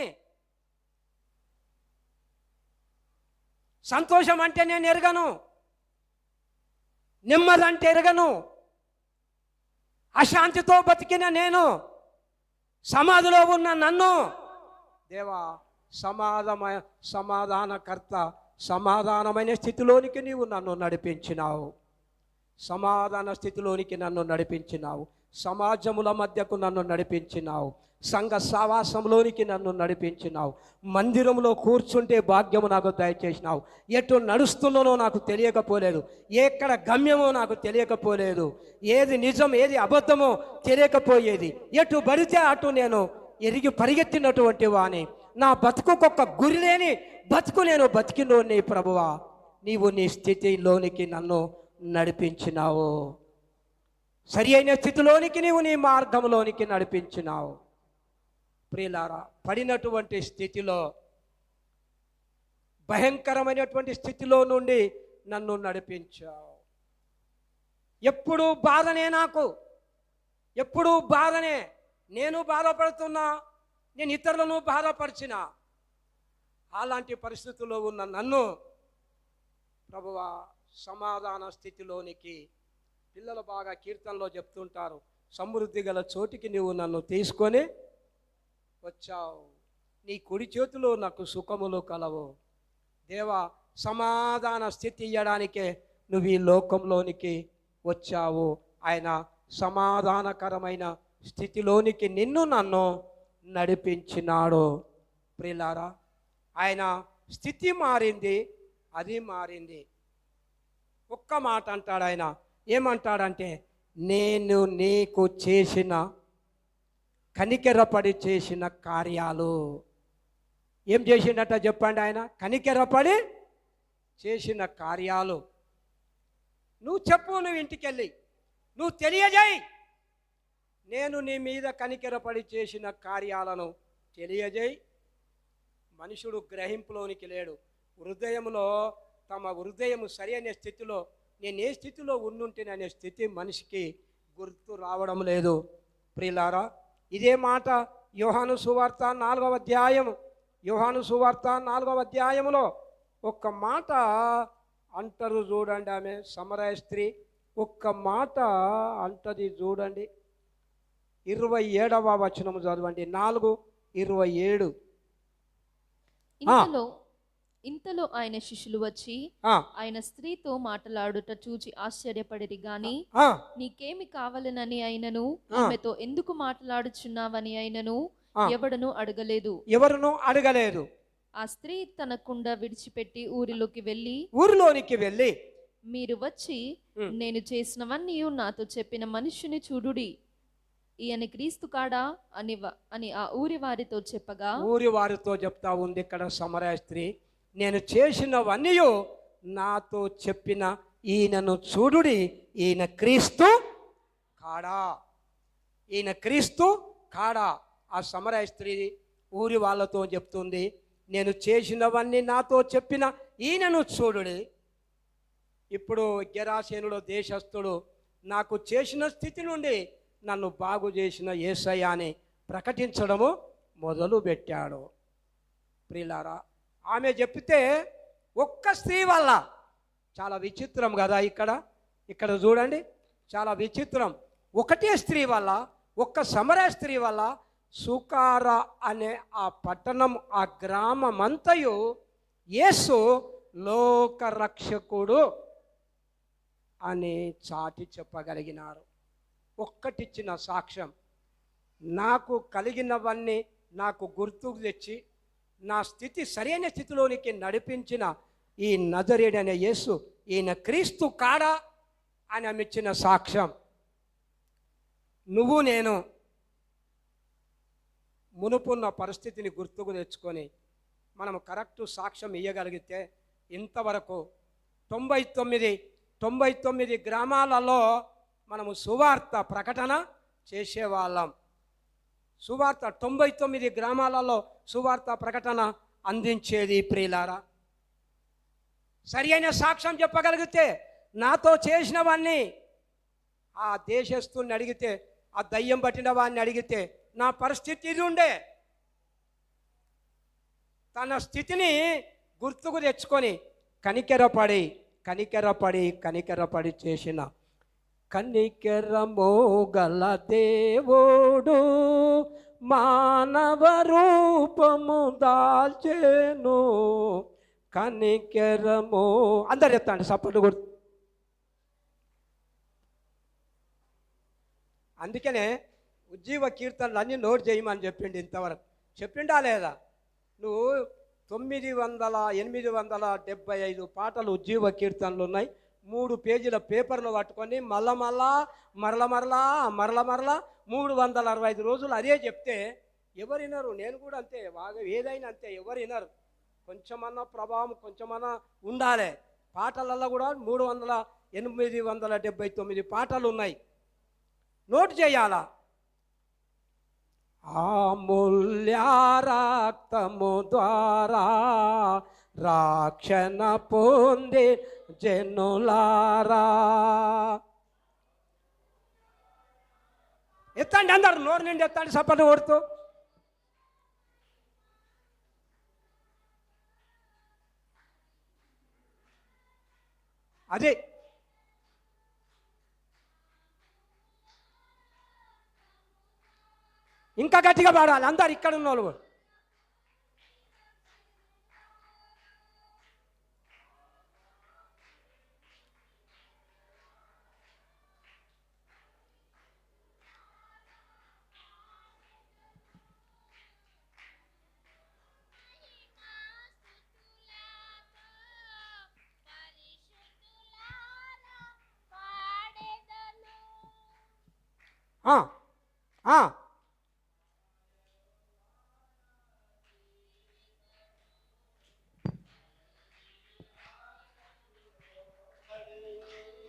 సంతోషం అంటే నేను ఎరగను, నెమ్మది అంటే ఎరగను, అశాంతితో బతికిన నేను, సమాధిలో ఉన్న నన్ను దేవా సమాధానకర్త, సమాధానమైన స్థితిలోనికి నీవు నన్ను నడిపించినావు, సమాధాన స్థితిలోనికి నన్ను నడిపించినావు, సమాజముల మధ్యకు నన్ను నడిపించినావు, సంఘ సావాసంలోనికి నన్ను నడిపించినావు, మందిరంలో కూర్చుంటే భాగ్యము నాకు దయచేసినావు. ఎటు నడుస్తున్నానో నాకు తెలియకపోలేదు, ఎక్కడ గమ్యమో నాకు తెలియకపోలేదు, ఏది నిజం ఏది అబద్ధమో తెలియకపోయేది. ఎటు పడితే అటు నేను ఎరిగి పరిగెత్తినటువంటి వాని, నా బతుకుకొక్క గురి లేని బతుకు నేను బతికినోని. ప్రభువా, నీవు నీ స్థితిలోనికి నన్ను నడిపించినావు, సరి అయిన స్థితిలోనికి నీవు నీ మార్గంలోనికి నడిపించినావు. ప్రియులారా, పడినటువంటి స్థితిలో, భయంకరమైనటువంటి స్థితిలో నుండి నన్ను నడిపించావు. ఎప్పుడు బాధనే, నాకు ఎప్పుడు బాధనే, నేను బాధపడుతున్నా, నేను ఇతరులను బాధపరిచిన. అలాంటి పరిస్థితుల్లో ఉన్న నన్ను ప్రభువా సమాధాన స్థితిలోనికి, పిల్లలు బాగా కీర్తనలో చెప్తుంటారు, సమృద్ధి గల చోటికి నీవు నన్ను తీసుకొని వచ్చావు. నీ కుడి చేతిలో నాకు సుఖములు కలవు. దేవా, సమాధాన స్థితి ఇవ్వడానికే నువ్వు ఈ లోకంలోనికి వచ్చావు. ఆయన సమాధానకరమైన స్థితిలోనికి నిన్ను నన్ను నడిపించినాడు. ప్రియులారా, ఆయన స్థితి మారింది, అది మారింది. ఒక్క మాట అంటాడు ఆయన. ఏమంటాడంటే, నేను నీకు చేసిన కనికెరపడి చేసిన కార్యాలు. ఏం చేసిండట చెప్పండి ఆయన? కనికెరపడి చేసిన కార్యాలు. నువ్వు చెప్పు, నువ్వు ఇంటికెళ్ళి నువ్వు తెలియజేయి. నేను నీ మీద కనికెరపడి చేసిన కార్యాలను తెలియజేయి. మనుషుడు గ్రహింపులోనికి లేడు. హృదయంలో తమ హృదయం సరి అనే స్థితిలో, నేను ఏ స్థితిలో ఉండుంటేననే స్థితి మనిషికి గుర్తు రావడం లేదు. ప్రియులారా, ఇదే మాట యోహాను సువార్త 4వ అధ్యాయం, యోహాను సువార్త 4వ అధ్యాయంలో ఒక్క మాట అంటారు చూడండి. ఆమె సమరయ స్త్రీ ఒక్క మాట అంటది చూడండి. 27వ వచనము చదవండి. 4:27. ఇంతలో ఆయన శిష్యులు వచ్చి ఆయన స్త్రీతో మాట్లాడుట చూచి ఆశ్చర్యపడిరి గాని నీకేమి కావాలనని అయినను ఆమెతో ఎందుకు మాట్లాడుచున్నావని అయినను ఎవడను అడగలేదు. ఆ స్త్రీ తన కుండ విడిచిపెట్టి ఊరిలోనికి వెళ్ళి మీరు వచ్చి నేను చేసినవన్నీ నాతో చెప్పిన మనుష్యుని చూడుడి, ఈయన క్రీస్తు కాడా అని ఆ ఊరి వారితో చెప్పగా, ఊరి వారితో చెప్తా ఉంది ఇక్కడ సమరయ స్త్రీ, నేను చేసినవన్నీ నాతో చెప్పిన ఈయనను చూడుడి, ఈయన క్రీస్తు కాడా, ఈయన క్రీస్తు కాడా. ఆ సమరయ స్త్రీ ఊరి వాళ్ళతో చెప్తుంది, నేను చేసినవన్నీ నాతో చెప్పిన ఈయనను చూడుడి. ఇప్పుడు గెరాసేనులో దేశస్థుడు నాకు చేసిన స్థితి నుండి నన్ను బాగు చేసిన యేసయ్య అని ప్రకటించడము మొదలుపెట్టాడు. ప్రియులారా, ఆమె చెప్తే ఒక్క స్త్రీ వల్ల, చాలా విచిత్రం కదా ఇక్కడ చూడండి, చాలా విచిత్రం. ఒకటే స్త్రీ వల్ల, ఒక్క సమరయ స్త్రీ వల్ల సుకార అనే ఆ పట్టణం, ఆ గ్రామమంతయు యేసు లోకరక్షకుడు అని చాటి చెప్పగలిగినారు. ఒక్కటిచ్చిన సాక్ష్యం, నాకు కలిగినవన్నీ నాకు గుర్తుకు తెచ్చి నా స్థితి సరైన స్థితిలోనికి నడిపించిన ఈ నజరేయుడనే యేసు, ఈయన క్రీస్తు కాడా అని ఆమె ఇచ్చిన సాక్ష్యం. నువ్వు నేను మునుపున్న పరిస్థితిని గుర్తుకు తెచ్చుకొని మనం కరెక్టు సాక్ష్యం ఇవ్వగలిగితే, ఇంతవరకు 99 గ్రామాలలో మనము సువార్త ప్రకటన చేసేవాళ్ళం. సువార్త 99 గ్రామాలలో సువార్త ప్రకటన అందించేది. ప్రియులారా, సరి అయిన సాక్ష్యం చెప్పగలిగితే, నాతో చేసినవన్నీ ఆ దేశస్తుని అడిగితే, ఆ దయ్యం పట్టిన వాడిని అడిగితే నా పరిస్థితి ఇది ఉండే, తన స్థితిని గుర్తుకు తెచ్చుకొని కనికెరపడి చేసిన కనికెరము గల దేవుడు మానవ రూపము దాల్చెను. కనికెరము అందరు ఎత్తండి సపోర్ట్ కూడా. అందుకనే ఉజ్జీవ కీర్తనలు అన్నీ నోట్ చేయమని చెప్పిండు. ఇంతవరకు చెప్పిండా లేదా? నువ్వు 875 పాటలు ఉజ్జీవ కీర్తనలు ఉన్నాయి. 3 పేజీల పేపర్లు పట్టుకొని మరలా 365 రోజులు అదే చెప్తే ఎవరు వినరు? నేను కూడా అంతే, ఏదైనా అంతే, ఎవరు వినరు? కొంచెమన్నా ప్రభావం కొంచెమన్నా ఉండాలి. పాటలలో కూడా 879 పాటలు ఉన్నాయి, నోటు చేయాలా. అమూల్య రక్తము ద్వారా రక్షణ పొంది జనులారా. ఎత్తండి అందరు, నోరు నిండి ఎత్తండి సపట్లు కొడుతూ. అదే ఇంకా గట్టిగా పాడాలి అందరు, ఇక్కడ ఉన్న వాళ్ళు. ఆ, ఆ.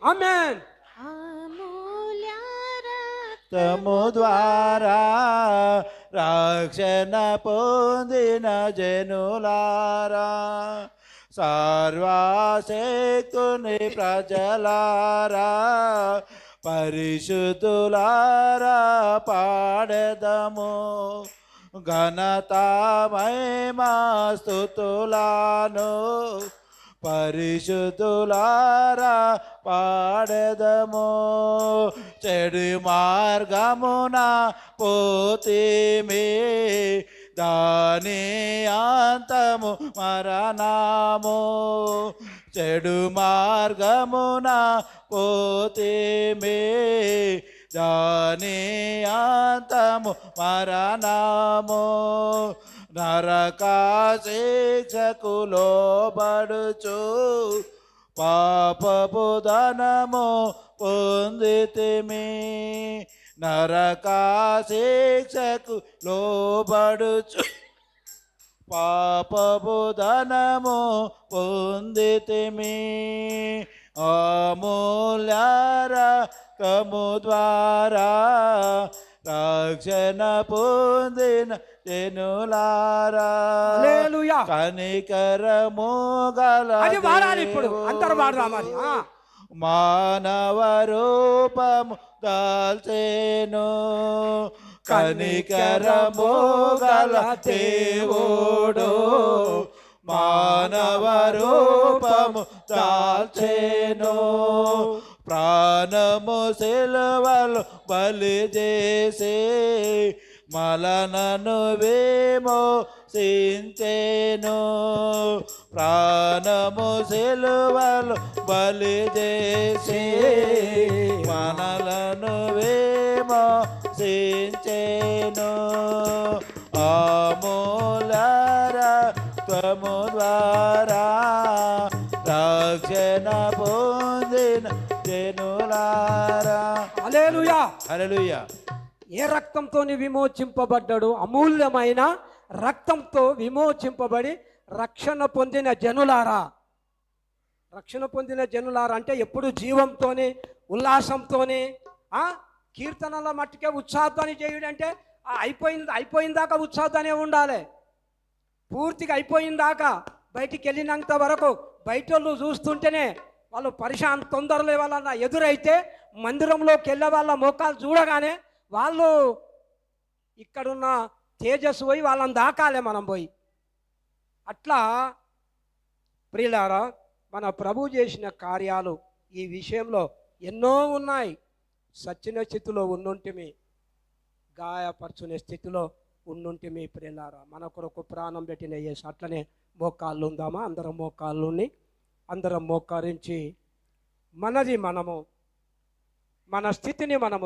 ఆమేన్. రక్తము ద్వారా రక్షణ పొందిన జనులారా, సర్వశక్తుని ప్రజలారా, పరిశుద్ధులారా పాడెదము ఘనత మహిమా స్తుతులను, పరిశుద్ధులారా పాడెదము. చెడు మార్గమున పోతిమి, దాని అంతము మరణము. చెడు మార్గమున పోతిమి, దాని అంతము మరణము. నరక శిక్షకు లోబడుచు పాపపు ధనము పొందితిమి. నరక శిక్షకు లోబడుచు పాపపు ధనము పొందితిమి. అమూల్య రక్తము ద్వారా రక్షణ పొందిన జనులారా, హల్లెలూయా. కనికరము గల అది వాడాలి ఇప్పుడు అందరూ వాడదాం మరి. మానవ రూపము దాల్చెను, కనికరము గల దేవుడు మానవ రూపము దాల్చెను. ప్రాణము సిలువలు బలి చేసి మలనను విమోచించెను. ప్రాణము సిలువలు బలి చేసి మనలను విమోచించెను. అమూల్య రక్తము ద్వారా రక్షణ పొందిన జనులారా. హల్లెలూయా. హల్లెలూయా. ఏ రక్తంతో విమోచింపబడ్డాడు? అమూల్యమైన రక్తంతో విమోచింపబడి రక్షణ పొందిన జనులారా. రక్షణ పొందిన జనులారా అంటే ఎప్పుడు జీవంతోనే ఉల్లాసంతోనే కీర్తనల మట్టుకే ఉత్సాహధ్వని చేయుడు అంటే అయిపోయిందాకా ఉత్సాహధ్వనే ఉండాలి. పూర్తిగా అయిపోయిందాకా బయటికి వెళ్ళినంత వరకు బయట వాళ్ళు చూస్తుంటేనే వాళ్ళు పరిశాంతి తొందరలే వాళ్ళ ఎదురైతే మందిరంలోకి వెళ్ళే వాళ్ళ మోకాలు చూడగానే వాళ్ళు ఇక్కడున్న తేజస్సు పోయి వాళ్ళని దాకాలే మనం పోయి. అట్లా ప్రియులారా, మన ప్రభు చేసిన కార్యాలు ఈ విషయంలో ఎన్నో ఉన్నాయి. సచ్చిన స్థితిలో ఉండుంటిమి, గాయపరచునే స్థితిలో ఉండుంటిమి. ప్రియులారా, మన కొరకు ప్రాణం పెట్టిన యేసు. అట్లనే మోకాళ్ళు ఉందామా? అందరం మోకాళ్ళుని అందరం మోకరించి మనము మన స్థితిని మనము